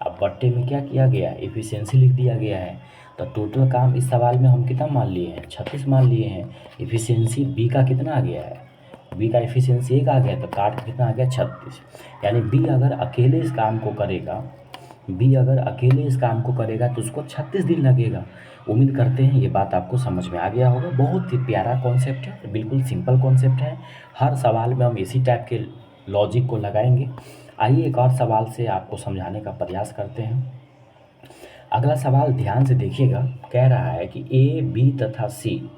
अब बट्टे में क्या किया गया, एफिशिएंसी लिख दिया गया है। तो टोटल काम इस सवाल में हम कितना मान लिए हैं, 36 मान लिए हैं। एफिशिएंसी बी का कितना आ गया है, बी का एफिशिएंसी 1 आ गया, तो काट के कितना आ गया, 36। यानी बी अगर अकेले इस काम को करेगा तो उसको 36 दिन लगेगा। उम्मीद करते हैं ये बात आपको समझ में आ गया होगा। बहुत ही प्यारा कॉन्सेप्ट है, बिल्कुल सिंपल कॉन्सेप्ट है। हर सवाल में हम इसी टाइप के लॉजिक को लगाएंगे। आइए एक और सवाल से आपको समझाने का प्रयास करते हैं। अगला सवाल ध्यान से देखिएगा, कह रहा है कि ए बी तथा सी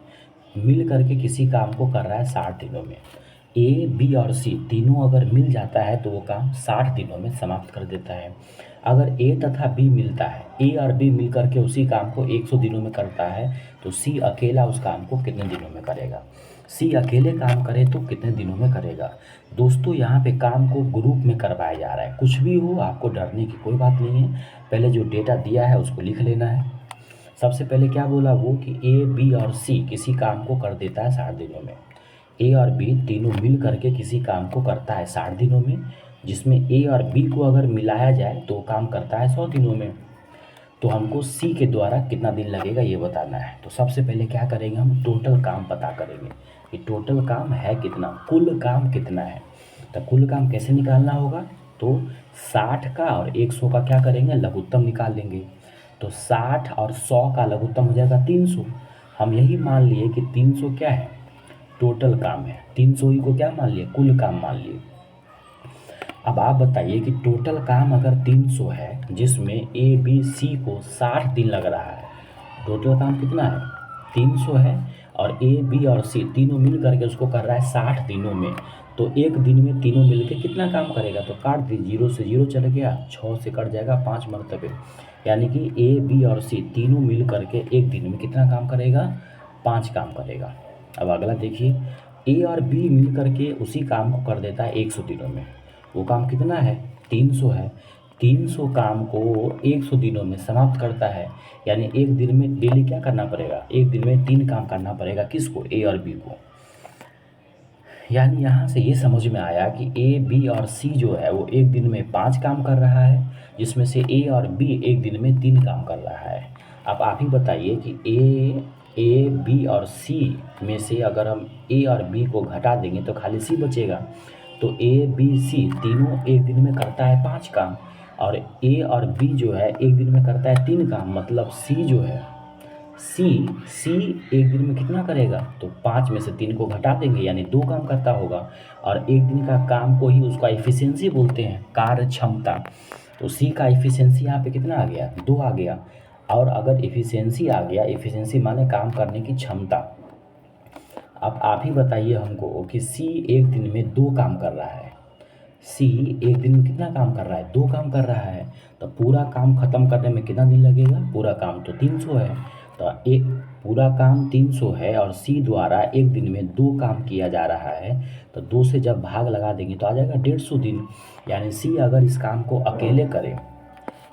मिल करके किसी काम को कर रहा है 60 दिनों में। ए बी और सी तीनों अगर मिल जाता है तो वो काम 60 दिनों में समाप्त कर देता है। अगर ए तथा बी मिलता है, ए और बी मिल करके उसी काम को 100 दिनों में करता है, तो सी अकेला उस काम को कितने दिनों में करेगा? सी अकेले काम करे तो कितने दिनों में करेगा? दोस्तों यहाँ पे काम को ग्रुप में करवाया जा रहा है। कुछ भी हो आपको डरने की कोई बात नहीं है। पहले जो डेटा दिया है उसको लिख लेना है। सबसे पहले क्या बोला वो कि ए बी और सी किसी काम को कर देता है 60 दिनों में। ए और बी तीनों मिल करके किसी काम को करता है 60 दिनों में, जिसमें ए और बी को अगर मिलाया जाए तो काम करता है 100 दिनों में। तो हमको सी के द्वारा कितना दिन लगेगा ये बताना है। तो सबसे पहले क्या करेंगे, हम टोटल काम पता करेंगे कि टोटल काम है कितना, कुल काम कितना है। तो कुल काम कैसे निकालना होगा, तो 60 का और 100 का क्या करेंगे, लघुत्तम निकाल लेंगे। तो 60 और 100 का लघुत्तम हो जाएगा 300। हम यही मान लिए कि 300 क्या है, टोटल काम है। 300 ही को क्या मान लिए, कुल काम मान लिए। अब आप बताइए कि टोटल काम अगर 300 है, जिसमें ए बी सी को 60 दिन लग रहा है, टोटल काम कितना है, 300 है, और ए बी और सी तीनों मिल करके उसको कर रहा है 60 दिनों में। तो एक दिन में तीनों मिल के कितना काम करेगा, तो काट दी, 0 से 0 चल गया, 6 से कट जाएगा 5 मरतबे, यानी कि ए बी और सी तीनों मिल करके एक दिन में कितना काम करेगा, 5 काम करेगा। अब अगला देखिए, ए और बी मिल करके उसी काम को कर देता है 100 दिनों में। वो काम कितना है, 300 है। 300 काम को 100 दिनों में समाप्त करता है, यानी एक दिन में डेली क्या करना पड़ेगा, एक दिन में 3 काम करना पड़ेगा, किसको, ए और बी को। यानी यहाँ से ये समझ में आया कि ए बी और सी जो है वो एक दिन में 5 काम कर रहा है, जिसमें से ए और बी एक दिन में 3 काम कर रहा है। अब आप ही बताइए कि ए बी और सी में से अगर हम ए और बी को घटा देंगे तो खाली सी बचेगा। तो ए बी सी तीनों एक दिन में करता है 5 काम, और ए और बी जो है एक दिन में करता है 3 काम, मतलब सी जो है, सी सी एक दिन में कितना करेगा, तो 5 में से 3 को घटा देंगे, यानी 2 काम करता होगा। और एक दिन का काम को ही उसका एफिशिएंसी बोलते हैं, कार्य क्षमता। तो सी का एफिशिएंसी यहाँ पे कितना आ गया, 2 आ गया। और अगर एफिशिएंसी आ गया, एफिशिएंसी माने काम करने की क्षमता। अब आप ही बताइए हमको कि सी एक दिन में 2 काम कर रहा है, सी एक दिन में कितना काम कर रहा है, 2 काम कर रहा है। तो पूरा काम खत्म करने में कितना दिन लगेगा, पूरा काम तो 300 है। तो एक पूरा काम 300 है और सी द्वारा एक दिन में 2 काम किया जा रहा है, तो 2 से जब भाग लगा देंगे तो आ जाएगा 150 दिन। यानी सी अगर इस काम को अकेले करे,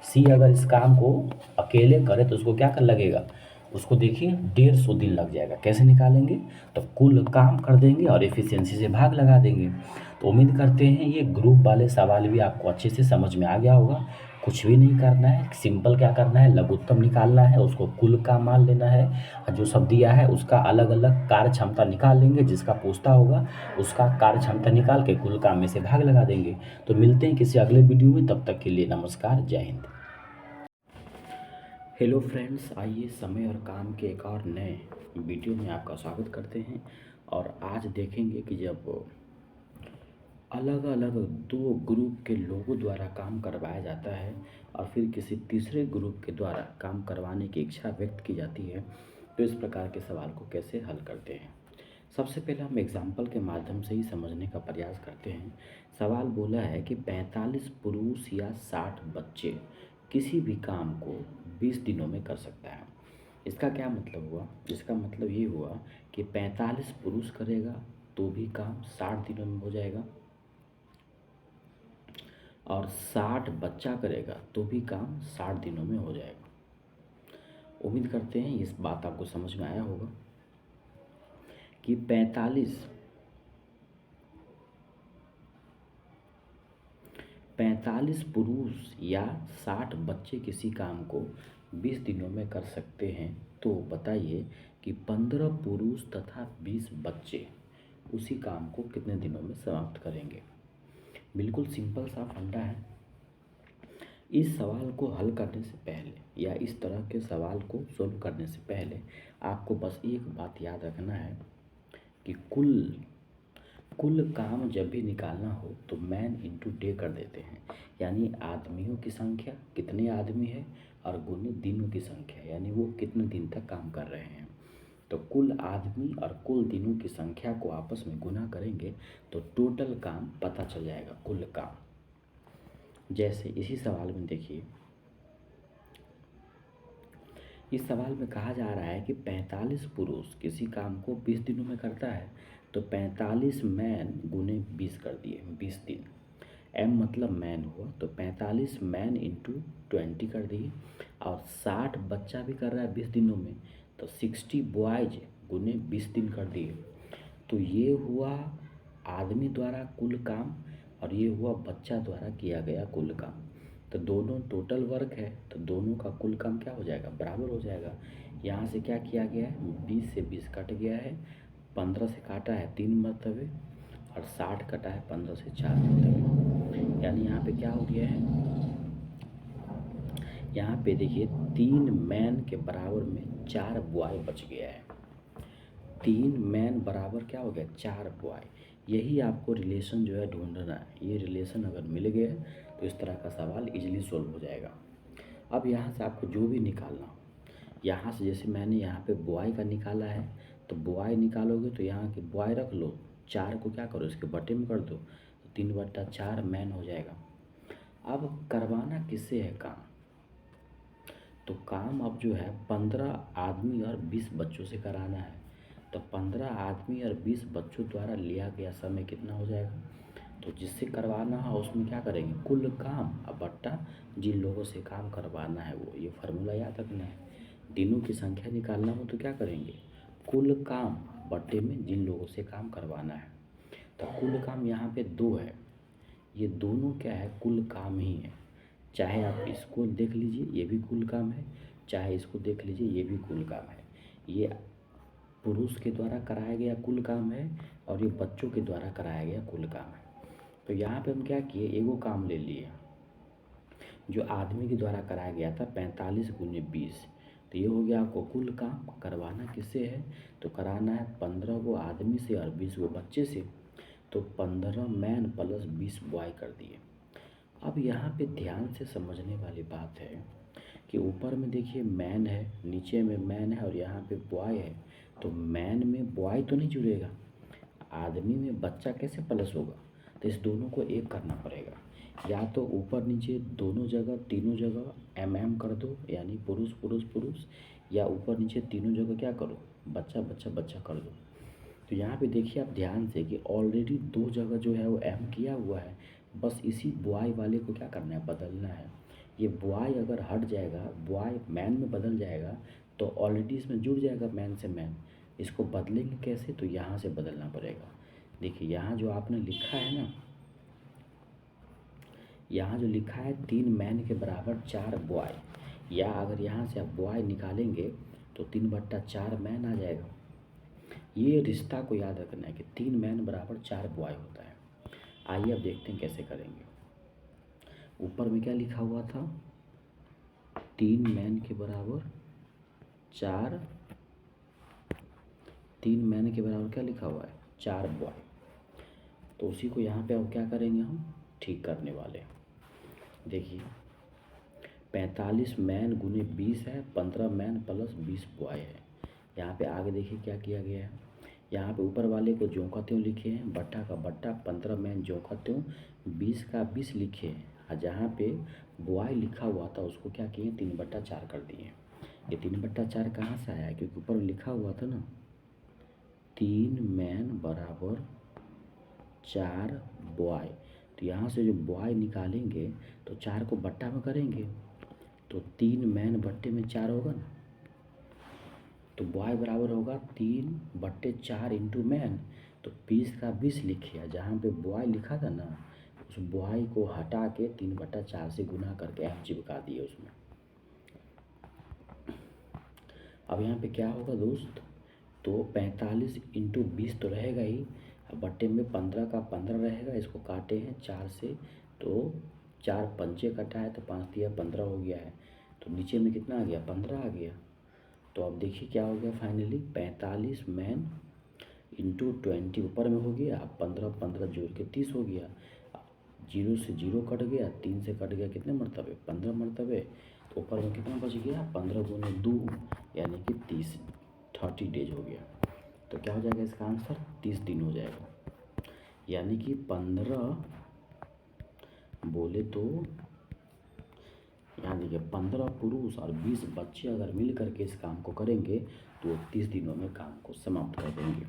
सी अगर इस काम को अकेले करे तो उसको क्या कर लगेगा, उसको देखिए 150 दिन लग जाएगा। कैसे निकालेंगे, तो कुल काम कर देंगे और एफिशिएंसी से भाग लगा देंगे। तो उम्मीद करते हैं ये ग्रुप वाले सवाल भी आपको अच्छे से समझ में आ गया होगा। कुछ भी नहीं करना है, सिंपल क्या करना है, लघुत्तम निकालना है, उसको कुल काम मान लेना है, और जो सब दिया है उसका अलग अलग कार्य क्षमता निकाल लेंगे, जिसका पूछता होगा उसका कार्य क्षमता निकाल के कुल काम में से भाग लगा देंगे। तो मिलते हैं किसी अगले वीडियो में, तब तक के लिए नमस्कार, जय हिंद। हेलो फ्रेंड्स, आइए समय और काम के एक और नए वीडियो में आपका स्वागत करते हैं। और आज देखेंगे कि जब अलग अलग 2 ग्रुप के लोगों द्वारा काम करवाया जाता है और फिर किसी तीसरे ग्रुप के द्वारा काम करवाने की इच्छा व्यक्त की जाती है, तो इस प्रकार के सवाल को कैसे हल करते हैं। सबसे पहले हम एग्जाम्पल के माध्यम से ही समझने का प्रयास करते हैं। सवाल बोला है कि 45 पुरुष या 60 बच्चे किसी भी काम को 20 दिनों में कर सकता है। इसका क्या मतलब हुआ, इसका मतलब ये हुआ कि 45 पुरुष करेगा तो भी काम 60 दिनों में हो जाएगा, और 60 बच्चा करेगा तो भी काम 60 दिनों में हो जाएगा। उम्मीद करते हैं इस बात आपको समझ में आया होगा कि 45 पुरुष या 60 बच्चे किसी काम को 20 दिनों में कर सकते हैं। तो बताइए कि 15 पुरुष तथा 20 बच्चे उसी काम को कितने दिनों में समाप्त करेंगे। बिल्कुल सिंपल सा फंडा है। इस सवाल को हल करने से पहले या इस तरह के सवाल को सोल्व करने से पहले आपको बस एक बात याद रखना है कि कुल काम जब भी निकालना हो तो मैन इंटू डे कर देते हैं, यानी आदमियों की संख्या कितने आदमी है और गुने दिनों की संख्या, यानी वो कितने दिन तक काम कर रहे हैं। तो कुल आदमी और कुल दिनों की संख्या को आपस में गुना करेंगे तो टोटल काम पता चल जाएगा, कुल काम। जैसे इसी सवाल में देखिए, इस सवाल में कहा जा रहा है कि 45 पुरुष किसी काम को 20 दिनों में करता है, तो 45 मैन गुने 20 कर दिए, 20 दिन। एम मतलब मैन हुआ, तो 45 मैन इंटू 20 कर दिए, और 60 बच्चा भी कर रहा है 20 दिनों में, तो 60 बॉयज गुने 20 दिन कर दिए। तो ये हुआ आदमी द्वारा कुल काम, और ये हुआ बच्चा द्वारा किया गया कुल काम। तो दोनों टोटल वर्क है, तो दोनों का कुल काम क्या हो जाएगा, बराबर हो जाएगा। यहाँ से क्या किया गया है, 20 से 20 कट गया है, 15 से काटा है 3 मरतबे, और 60 कटा है 15 से 4 मरतबे। यानी यहाँ पे क्या हो गया है, यहाँ पे देखिए 3 मैन के बराबर में 4 बॉय बच गया है। 3 मैन बराबर क्या हो गया, 4 बॉय। यही आपको रिलेशन जो है ढूंढना है। ये रिलेशन अगर मिल गया तो इस तरह का सवाल इजीली सॉल्व हो जाएगा। अब यहाँ से आपको जो भी निकालना हो, यहाँ से जैसे मैंने यहाँ पे बॉय का निकाला है, तो बॉय निकालोगे तो यहाँ के बॉय रख लो, 4 को क्या करो, इसके बटे में कर दो, तो 3/4 मैन हो जाएगा। अब करवाना किससे है काम, तो काम अब जो है 15 आदमी और 20 बच्चों से कराना है। तो 15 आदमी और 20 बच्चों द्वारा लिया गया समय कितना हो जाएगा, तो जिससे करवाना है उसमें क्या करेंगे, कुल काम अब बट्टा जिन लोगों से काम करवाना है वो, ये फार्मूला याद रखना है। दिनों की संख्या निकालना हो तो क्या करेंगे, कुल काम बट्टे में जिन लोगों से काम करवाना है। तो कुल काम यहाँ पे 2 है, ये दोनों क्या है, कुल काम ही है। चाहे आप इसको देख लीजिए, ये भी कुल काम है, चाहे इसको देख लीजिए, ये भी कुल काम है। ये पुरुष के द्वारा कराया गया कुल काम है, और ये बच्चों के द्वारा कराया गया कुल काम है। तो यहाँ पे हम क्या किए, एगो काम ले लिए जो आदमी के द्वारा कराया गया था 45 गुने 20, तो ये हो गया आपको कुल काम। करवाना किससे है, तो कराना है 15 गो आदमी से और 20 गो बच्चे से, तो 15 मैन प्लस 20 बॉय कर दिए। अब यहाँ पे ध्यान से समझने वाली बात है कि ऊपर में देखिए मैन है, नीचे में मैन है, और यहाँ पे बॉय है। तो मैन में बॉय तो नहीं जुड़ेगा, आदमी में बच्चा कैसे प्लस होगा, तो इस दोनों को एक करना पड़ेगा। या तो ऊपर नीचे दोनों जगह, तीनों जगह एम कर दो, यानी पुरुष पुरुष पुरुष, या ऊपर नीचे तीनों जगह क्या करो, बच्चा बच्चा बच्चा कर दो। तो यहाँ पे देखिए आप ध्यान से कि ऑलरेडी 2 जगह जो है वो एम किया हुआ है, बस इसी बॉय वाले को क्या करना है, बदलना है। ये बॉय अगर हट जाएगा, बॉय मैन में बदल जाएगा, तो ऑलरेडी इसमें जुड़ जाएगा मैन से मैन। इसको बदलेंगे कैसे, तो यहाँ से बदलना पड़ेगा। देखिए यहाँ जो आपने लिखा है ना, यहाँ जो लिखा है 3 मैन के बराबर 4 बॉय, या अगर यहाँ से आप बॉय निकालेंगे तो 3/4 मैन आ जाएगा। ये रिश्ता को याद रखना है कि 3 मैन बराबर 4 बॉय होता है। आइए अब देखते हैं कैसे करेंगे। ऊपर में क्या लिखा हुआ था, 3 मैन के बराबर 4, 3 मैन के बराबर क्या लिखा हुआ है, 4 बॉय। तो उसी को यहाँ पे अब क्या करेंगे, हम ठीक करने वाले हैं। देखिए 45 मैन गुने 20 है, 15 मैन प्लस 20 बॉय है। यहाँ पे आगे देखिए क्या किया गया है, यहाँ पे ऊपर वाले को ज्यों का त्यों लिखे हैं, बट्टा का बट्टा, 15 मैन ज्यों का त्यों, 20 का 20 लिखे हैं, और जहाँ पे बॉय लिखा हुआ था उसको क्या किए, 3/4 कर दिए। ये 3/4 कहाँ से आया, क्योंकि ऊपर लिखा हुआ था ना 3 मैन बराबर 4 बॉय। तो यहाँ से जो बॉय निकालेंगे तो 4 को बट्टा में करेंगे, तो 3 मैन बट्टे में 4 होगा ना, तो बॉय बराबर होगा 3/4 इंटू मैन। तो 20 का 20 लिखे, जहाँ पे बॉय लिखा था ना उस बॉय को हटा के 3/4 से गुना करके एम चिपका दिए उसमें। अब यहाँ पे क्या होगा दोस्त, तो 45 इंटू 20 तो रहेगा ही, अब बट्टे में 15 का 15 रहेगा, इसको काटे हैं 4 से, तो 4 पंचे कटा है, तो 5 दिया 15 हो गया है। तो नीचे में कितना आ गया, 15 आ गया। तो अब देखिए क्या हो गया फाइनली, 45 मैन इंटू 20 ऊपर में हो गया, 15 15 जोड़ के 30 हो गया। 0 से 0 कट गया, 3 से कट गया, कितने मरतबे, 15 मरतबे। तो ऊपर में कितना बच गया, 15 गुने 2 यानी कि 30 डेज हो गया। तो क्या हो जाएगा इसका आंसर, 30 दिन हो जाएगा। यानी कि 15 बोले तो यहाँ देखिए 15 पुरुष और 20 बच्चे अगर मिल करके इस काम को करेंगे तो 30 दिनों में काम को समाप्त कर देंगे।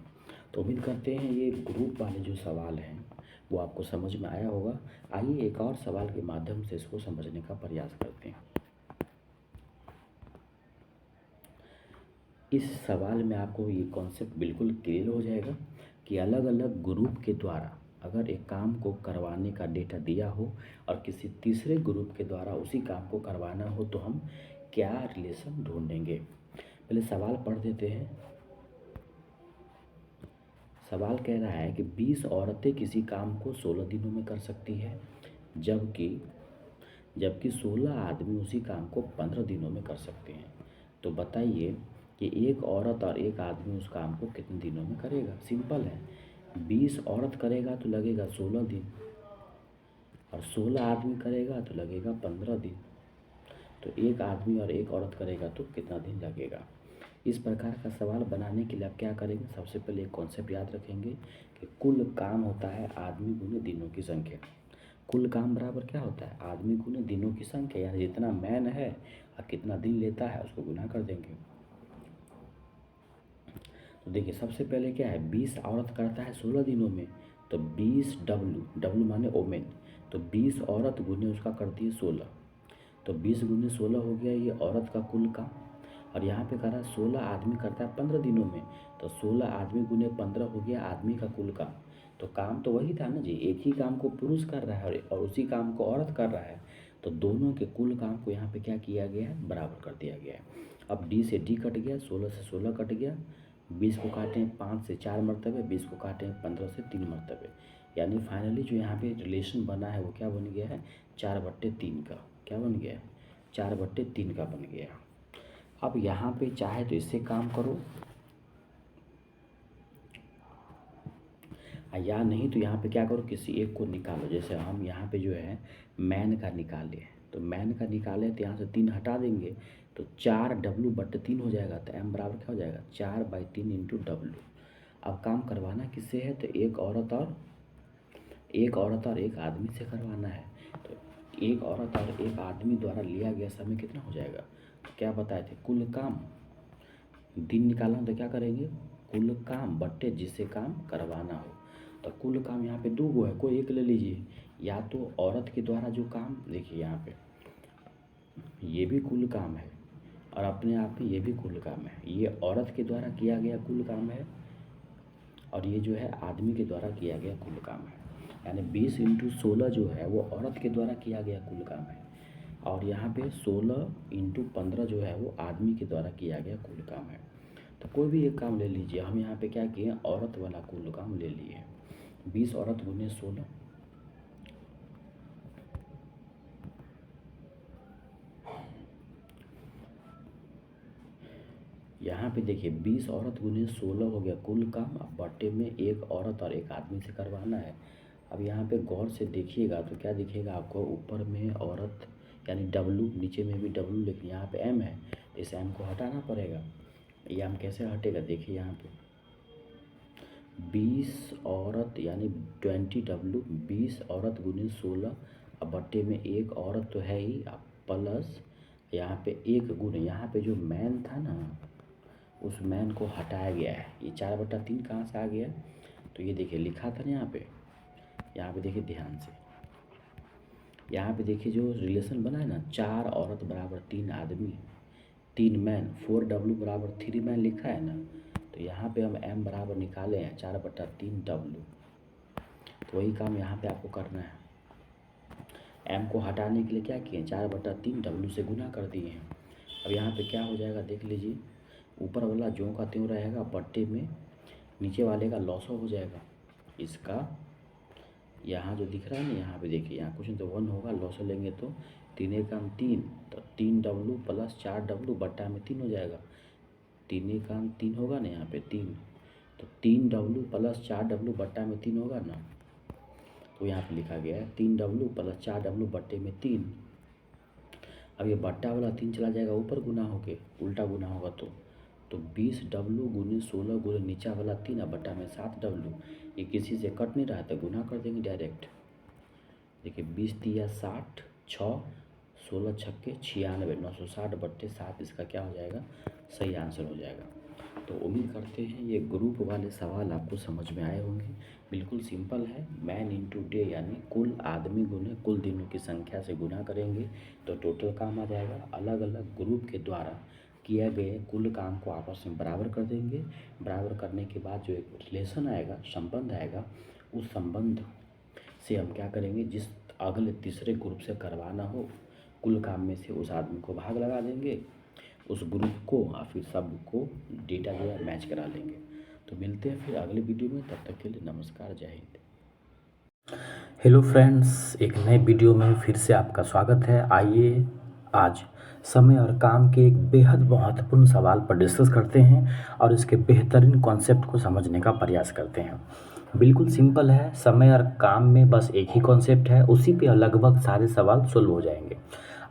तो उम्मीद करते हैं ये ग्रुप वाले जो सवाल हैं वो आपको समझ में आया होगा। आइए एक और सवाल के माध्यम से इसको समझने का प्रयास करते हैं। इस सवाल में आपको ये कॉन्सेप्ट बिल्कुल क्लियर हो जाएगा कि अलग अलग ग्रुप के द्वारा अगर एक काम को करवाने का डेटा दिया हो और किसी तीसरे ग्रुप के द्वारा उसी काम को करवाना हो तो हम क्या रिलेशन ढूंढेंगे। पहले सवाल पढ़ देते हैं। सवाल कह रहा है कि 20 औरतें किसी काम को 16 दिनों में कर सकती है, जबकि जबकि 16 आदमी उसी काम को 15 दिनों में कर सकते हैं। तो बताइए कि एक औरत और एक आदमी उस काम को कितने दिनों में करेगा। सिंपल है, 20 औरत करेगा तो लगेगा 16 दिन और 16 आदमी करेगा तो लगेगा 15 दिन। तो एक आदमी और एक औरत करेगा तो कितना दिन लगेगा। इस प्रकार का सवाल बनाने के लिए आप क्या करेंगे, सबसे पहले एक कॉन्सेप्ट याद रखेंगे कि कुल काम होता है आदमी गुने दिनों की संख्या। कुल काम बराबर क्या होता है, आदमी गुने दिनों की संख्या, यानी जितना मैन है और कितना दिन लेता है उसको गुना कर देंगे। तो देखिए सबसे पहले क्या है, 20 औरत करता है 16 दिनों में, तो 20 डब्लू माने ओमेन, तो 20 औरत गुने उसका करती है 16, तो 20 गुने 16 हो गया ये औरत का कुल काम। और यहाँ पे कह रहा है 16 आदमी करता है 15 दिनों में, तो 16 आदमी गुने 15 हो गया आदमी का कुल काम। तो काम तो वही था ना जी, एक ही काम को पुरुष कर रहा है और उसी काम को औरत कर रहा है, तो दोनों के कुल काम को यहाँ पे क्या किया गया है, बराबर कर दिया गया है। अब डी से डी कट गया, 16 से 16 कट गया, 20 को काटें 5 से 4 मरतबे, 20 को काटें 15 से 3 मरतबे, यानी फाइनली जो यहाँ पे रिलेशन बना है वो क्या बन गया है, 4/3 का। क्या बन गया है, 4/3 का बन गया। अब यहाँ पे चाहे तो इससे काम करो या नहीं तो यहाँ पे क्या करो, किसी एक को निकालो। जैसे हम यहाँ पे जो है मैन का निकाले, तो मैन का निकाले तो यहाँ से 3 हटा देंगे तो 4W/3 हो जाएगा। तो m बराबर क्या हो जाएगा, 4/3 इंटू W। अब काम करवाना किससे है, तो एक औरत और एक आदमी से करवाना है। तो एक औरत और एक आदमी द्वारा लिया गया समय कितना हो जाएगा, तो क्या बताए थे, कुल काम। दिन निकालना तो क्या करेंगे, कुल काम बट्टे जिससे काम करवाना हो। तो कुल काम यहाँ पे 2 गो है, कोई एक ले लीजिए। या तो औरत के द्वारा जो काम, देखिए यहाँ पे ये भी कुल काम है और अपने आप में ये भी कुल काम है। ये औरत के द्वारा किया गया कुल काम है और ये जो है आदमी के द्वारा किया गया कुल काम है। यानी 20 इंटू 16 जो है वो औरत के द्वारा किया गया कुल काम है और यहाँ पे 16 इंटू 15 जो है वो आदमी के द्वारा किया गया कुल काम है। तो कोई भी एक काम ले लीजिए, हम यहाँ पे क्या किए, औरत वाला कुल काम ले लिए। 20 औरत गुने 16, यहाँ पे देखिए 20 औरत गुने 16 हो गया कुल काम। अब बट्टे में एक औरत और एक आदमी से करवाना है। अब यहाँ पे गौर से देखिएगा तो क्या दिखेगा आपको, ऊपर में औरत यानी W, नीचे में भी W, लेकिन यहाँ पे M है, तो इस M को हटाना पड़ेगा। ये M कैसे हटेगा, देखिए यहाँ पे 20 औरत यानी 20W, 20 औरत गुने 16, अब बट्टे में एक औरत तो है ही, अब प्लस यहाँ पे एक गुने, यहाँ पे जो मैन था ना उस मैन को हटाया गया है। ये 4/3 कहाँ से आ गया, तो ये देखिए लिखा था ना यहाँ पे देखिए ध्यान से, यहाँ पे देखिए जो रिलेशन बना है ना, 4 औरत बराबर 3 आदमी, 3 मैन, 4W बराबर 3 मैन लिखा है ना। तो यहाँ पे हम M बराबर निकाले हैं 4/3 W। तो वही काम यहाँ पे आपको करना है। M को हटाने के लिए क्या किए, 4/3 W से गुना कर दिए हैं। अब यहाँ पे क्या हो जाएगा देख लीजिए, ऊपर वाला ज्यों का त्यों रहेगा, बट्टे में नीचे वाले का लॉस हो जाएगा। इसका यहाँ जो दिख रहा है ना, यहाँ पे देखिए, यहाँ कुछ नहीं तो 1 होगा, लॉस लेंगे तो 3 एक काम 3, तो 3W प्लस 4W बट्टा में 3 हो जाएगा। 3 एक काम 3 होगा ना, यहाँ पे 3, तो 3W प्लस 4W बट्टा में 3 होगा ना। तो यहाँ पे लिखा गया है 3W प्लस 4W बट्टे में 3। अब ये बट्टा वाला 3 चला जाएगा ऊपर गुना होके, उल्टा गुना होगा तो 20W गुने 16 गुने नीचा वाला 3 और बट्टा में 7W। ये किसी से कट नहीं रहा था, गुना कर देंगे डायरेक्ट। देखिए 20 तिया 60, 6 16 छक्के 96, 960 बट्टे 7 इसका क्या हो जाएगा, सही आंसर हो जाएगा। तो उम्मीद करते हैं ये ग्रुप वाले सवाल आपको समझ में आए होंगे। बिल्कुल सिंपल है, मैन इंटू डे यानी कुल आदमी गुने कुल दिनों की संख्या से गुना करेंगे तो टोटल काम आ जाएगा। अलग अलग ग्रुप के द्वारा किए गए कुल काम को आपस में बराबर कर देंगे। बराबर करने के बाद जो एक रिलेशन आएगा, संबंध आएगा, उस संबंध से हम क्या करेंगे, जिस अगले तीसरे ग्रुप से करवाना हो कुल काम में से उस आदमी को भाग लगा देंगे, उस ग्रुप को और फिर सब को डेटा जो है मैच करा लेंगे। तो मिलते हैं फिर अगले वीडियो में, तब तक के लिए नमस्कार, जय हिंद। हेलो फ्रेंड्स, एक नए वीडियो में फिर से आपका स्वागत है। आइए आज समय और काम के एक बेहद महत्वपूर्ण सवाल पर डिस्कस करते हैं और इसके बेहतरीन कॉन्सेप्ट को समझने का प्रयास करते हैं। बिल्कुल सिंपल है, समय और काम में बस एक ही कॉन्सेप्ट है, उसी पे लगभग सारे सवाल सोल्व हो जाएंगे।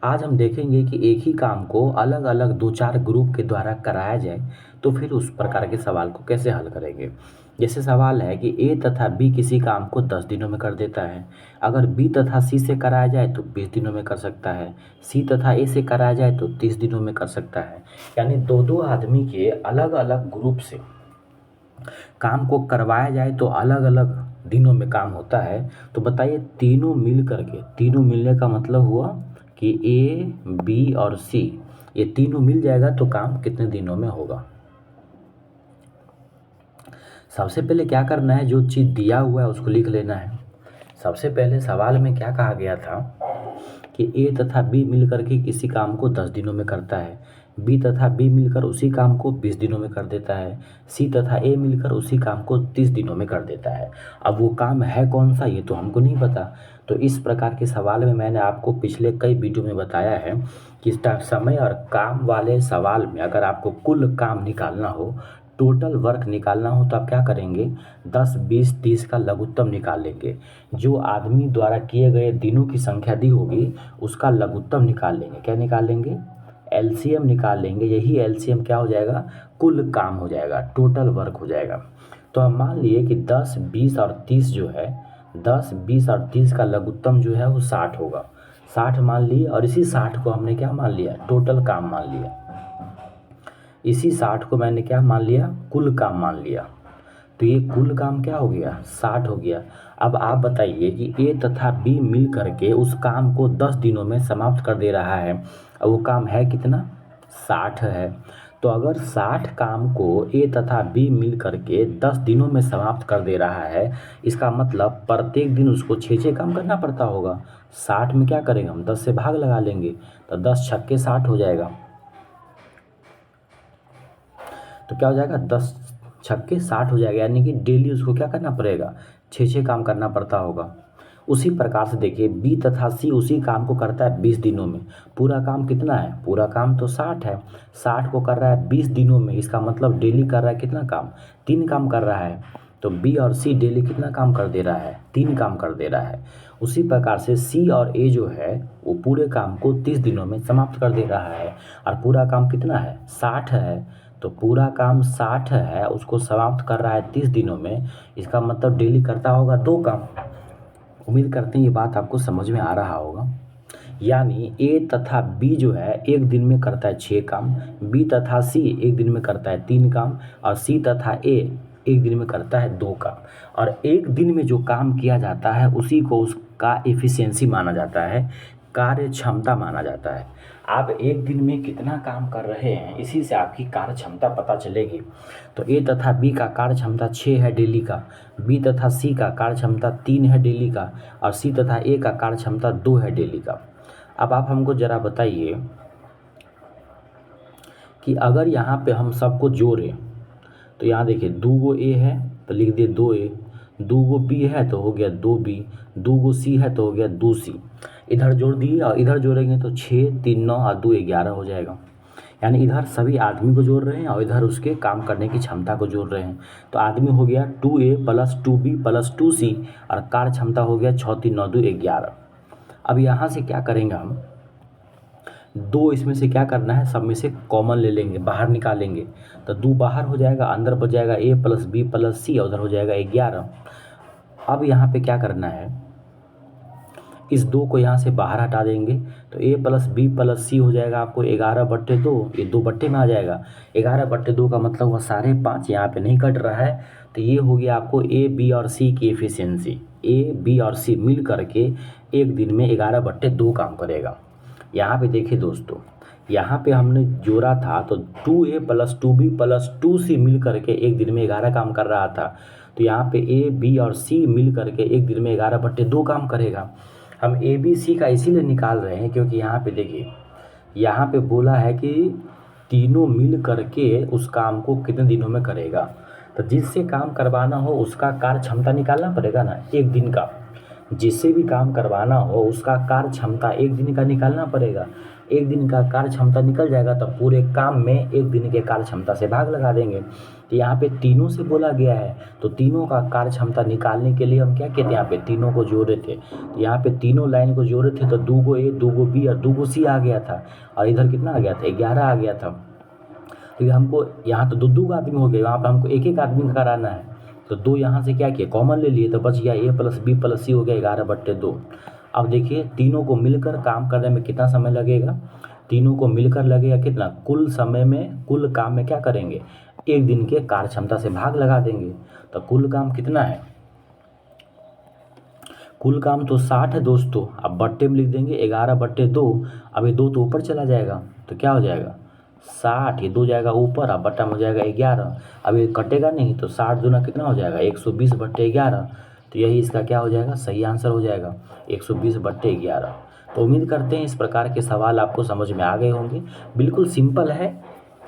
आज हम देखेंगे कि एक ही काम को अलग अलग 2-4 ग्रुप के द्वारा कराया जाए तो फिर उस प्रकार के सवाल को कैसे हल करेंगे। जैसे सवाल है कि ए तथा बी किसी काम को 10 दिनों में कर देता है। अगर बी तथा सी से कराया जाए तो 20 दिनों में कर सकता है। सी तथा ए से कराया जाए तो 30 दिनों में कर सकता है। यानी दो आदमी के अलग अलग ग्रुप से काम को करवाया जाए तो अलग अलग दिनों में काम होता है। तो बताइए, तीनों मिल करके, तीनों मिलने का मतलब हुआ कि ए बी और सी ये तीनों मिल जाएगा तो काम कितने दिनों में होगा। सबसे पहले क्या करना है, जो चीज़ दिया हुआ है उसको लिख लेना है। सबसे पहले सवाल में क्या कहा गया था कि ए तथा बी मिलकर के किसी काम को 10 दिनों में करता है। बी तथा बी मिलकर उसी काम को 20 दिनों में कर देता है। सी तथा ए मिलकर उसी काम को 30 दिनों में कर देता है। अब वो काम है कौन सा, ये तो हमको नहीं पता। तो इस प्रकार के सवाल में मैंने आपको पिछले कई वीडियो में बताया है कि समय और काम वाले सवाल में अगर आपको कुल काम निकालना हो, टोटल वर्क निकालना हो, तो आप क्या करेंगे, 10, 20, 30 का लघुत्तम निकाल लेंगे। जो आदमी द्वारा किए गए दिनों की संख्या दी होगी उसका लघुत्तम निकाल लेंगे। क्या निकाल लेंगे, एलसीएम निकाल लेंगे। यही एलसीएम क्या हो जाएगा, कुल काम हो जाएगा, टोटल वर्क हो जाएगा। तो हम मान लिए कि 10, 20 और 30 जो है, 10, 20 और 30 का लघुत्तम जो है वो 60 होगा। 60 मान लिए और इसी 60 को हमने क्या मान लिया, टोटल काम मान लिया। इसी 60 को मैंने क्या मान लिया, कुल काम मान लिया। तो ये कुल काम क्या हो गया, 60 हो गया। अब आप बताइए कि ए तथा बी मिल करके उस काम को 10 दिनों में समाप्त कर दे रहा है। अब वो काम है कितना, 60 है। तो अगर 60 काम को ए तथा बी मिल करके 10 दिनों में समाप्त कर दे रहा है, इसका मतलब प्रत्येक दिन उसको 6 काम करना पड़ता होगा। 60 में क्या करेंगे हम, 10 से भाग लगा लेंगे तो 10 छक्के 60 हो जाएगा। तो क्या हो जाएगा, 10 छक्के 60 हो जाएगा। यानी कि डेली उसको क्या करना पड़ेगा, 6 काम करना पड़ता होगा। उसी प्रकार से देखिए, बी तथा सी उसी काम को करता है 20 दिनों में। पूरा काम कितना है, पूरा काम तो 60 है, 60 को कर रहा है 20 दिनों में। इसका मतलब डेली कर रहा है कितना काम, 3 काम कर रहा है। तो बी और सी डेली कितना काम कर दे रहा है, 3 काम कर दे रहा है। उसी प्रकार से सी और ए जो है वो पूरे काम को 30 दिनों में समाप्त कर दे रहा है। और पूरा काम कितना है, 60 है। तो पूरा काम 60 है, उसको समाप्त कर रहा है 30 दिनों में। इसका मतलब डेली करता होगा 2 काम। उम्मीद करते हैं ये बात आपको समझ में आ रहा होगा। यानी ए तथा बी जो है एक दिन में करता है 6 काम, बी तथा सी एक दिन में करता है 3 काम, और सी तथा ए एक दिन में करता है 2 काम। और एक दिन में जो काम किया जाता है उसी को उसका एफिशिएंसी माना जाता है, कार्य क्षमता माना जाता है। आप एक दिन में कितना काम कर रहे हैं, इसी से आपकी कार्य क्षमता पता चलेगी। तो ए तथा बी का कार्य क्षमता 6 है डेली का, बी तथा सी का कार्य क्षमता 3 है डेली का, और सी तथा ए का कार्य क्षमता 2 है डेली का। अब आप हमको ज़रा बताइए कि अगर यहाँ पे हम सबको जोड़ें तो यहाँ देखिए 2 गो ए है तो लिख दिए 2A, 2 गो बी है तो हो गया 2B, 2 गो सी है तो हो गया 2C। इधर जोड़ दिए और इधर जोड़ेंगे तो 6, 3, 9 और 2, 11 हो जाएगा। यानी इधर सभी आदमी को जोड़ रहे हैं और इधर उसके काम करने की क्षमता को जोड़ रहे हैं। तो आदमी हो गया 2A plus 2B plus 2C और कार्य क्षमता हो गया 6, 3, 9, 2, 11। अब यहाँ से क्या करेंगे हम, 2 इसमें से क्या करना है, सब में से कॉमन ले लेंगे, बाहर निकालेंगे। तो 2 बाहर हो जाएगा, अंदर बच जाएगा A plus B plus C, उधर हो जाएगा 11। अब यहाँ पे क्या करना है, इस 2 को यहाँ से बाहर हटा देंगे तो a प्लस बी प्लस सी हो जाएगा आपको 11/2, ये 2 बट्टे में आ जाएगा। 11/2 का मतलब हुआ 5.5, यहाँ पे नहीं कट रहा है, तो ये हो गया आपको ए बी और सी की एफिशिएंसी। ए बी और सी मिल करके एक दिन में 11/2 काम करेगा। यहाँ पे देखिए दोस्तों, यहाँ पे हमने जोड़ा था तो 2a plus 2b plus 2c मिल करके एक दिन में 11 काम कर रहा था। तो यहाँ पे a b और c मिल करके एक दिन में 11/2 काम करेगा। हम ए बी सी का इसीलिए निकाल रहे हैं क्योंकि यहाँ पे देखिए, यहाँ पे बोला है कि तीनों मिल करके उस काम को कितने दिनों में करेगा। तो जिससे काम करवाना हो उसका कार्य क्षमता निकालना पड़ेगा ना, एक दिन का। जिससे भी काम करवाना हो उसका कार्य क्षमता एक दिन का निकालना पड़ेगा। एक दिन का कार्य क्षमता निकल जाएगा तब पूरे काम में एक दिन के कार्य क्षमता से भाग लगा देंगे। तो यहाँ पे तीनों से बोला गया है, तो तीनों का कार्य क्षमता निकालने के लिए हम क्या कहते हैं, यहाँ पे तीनों को जोड़े थे। तो यहाँ पे तीनों लाइन को जोड़े थे तो 2 को ए, 2 को बी और 2 को सी आ गया था, और इधर कितना आ गया था, 11 आ गया था। तो हमको यहाँ तो 2 आदमी हो गए, वहाँ पर हमको एक आदमी का कराना है, तो 2 यहाँ से क्या किया, कॉमन ले लिए, तो बच गया a प्लस बी प्लस सी हो गया 11/2। अब देखिए तीनों को मिलकर काम करने में कितना समय लगेगा, तीनों को मिलकर लगेगा कितना, कुल समय में, कुल काम में क्या करेंगे, एक दिन के कार्य क्षमता से भाग लगा देंगे। तो कुल काम कितना है, कुल काम तो 60 है दोस्तों। अब बट्टे में लिख देंगे 11/2। अब ये 2 तो ऊपर चला जाएगा तो क्या हो जाएगा 60, ये 2 जाएगा ऊपर, अब बट्टा में हो जाएगा 11। अब ये कटेगा नहीं तो 60 दूना कितना हो जाएगा 120/11। तो यही इसका क्या हो जाएगा, सही आंसर हो जाएगा 120/11। तो उम्मीद करते हैं इस प्रकार के सवाल आपको समझ में आ गए होंगे। बिल्कुल सिंपल है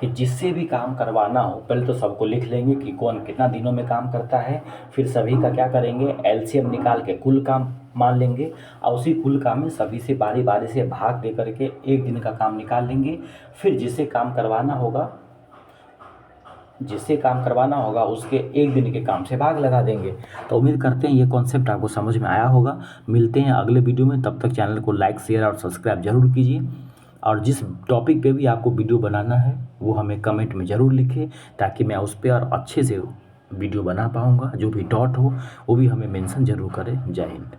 कि जिससे भी काम करवाना हो पहले तो सबको लिख लेंगे कि कौन कितना दिनों में काम करता है, फिर सभी का क्या करेंगे, एलसीएम निकाल के कुल काम मान लेंगे, और उसी कुल काम में सभी से बारी बारी से भाग दे करके एक दिन का काम निकाल लेंगे। फिर जिससे काम करवाना होगा उसके एक दिन के काम से भाग लगा देंगे। तो उम्मीद करते हैं ये कॉन्सेप्ट आपको समझ में आया होगा। मिलते हैं अगले वीडियो में, तब तक चैनल को लाइक शेयर और सब्सक्राइब जरूर कीजिए, और जिस टॉपिक पे भी आपको वीडियो बनाना है वो हमें कमेंट में ज़रूर लिखें, ताकि मैं उस पर और अच्छे से वीडियो बना पाऊँगा। जो भी डॉट हो वो भी हमें मेंशन ज़रूर करें। जय हिंद।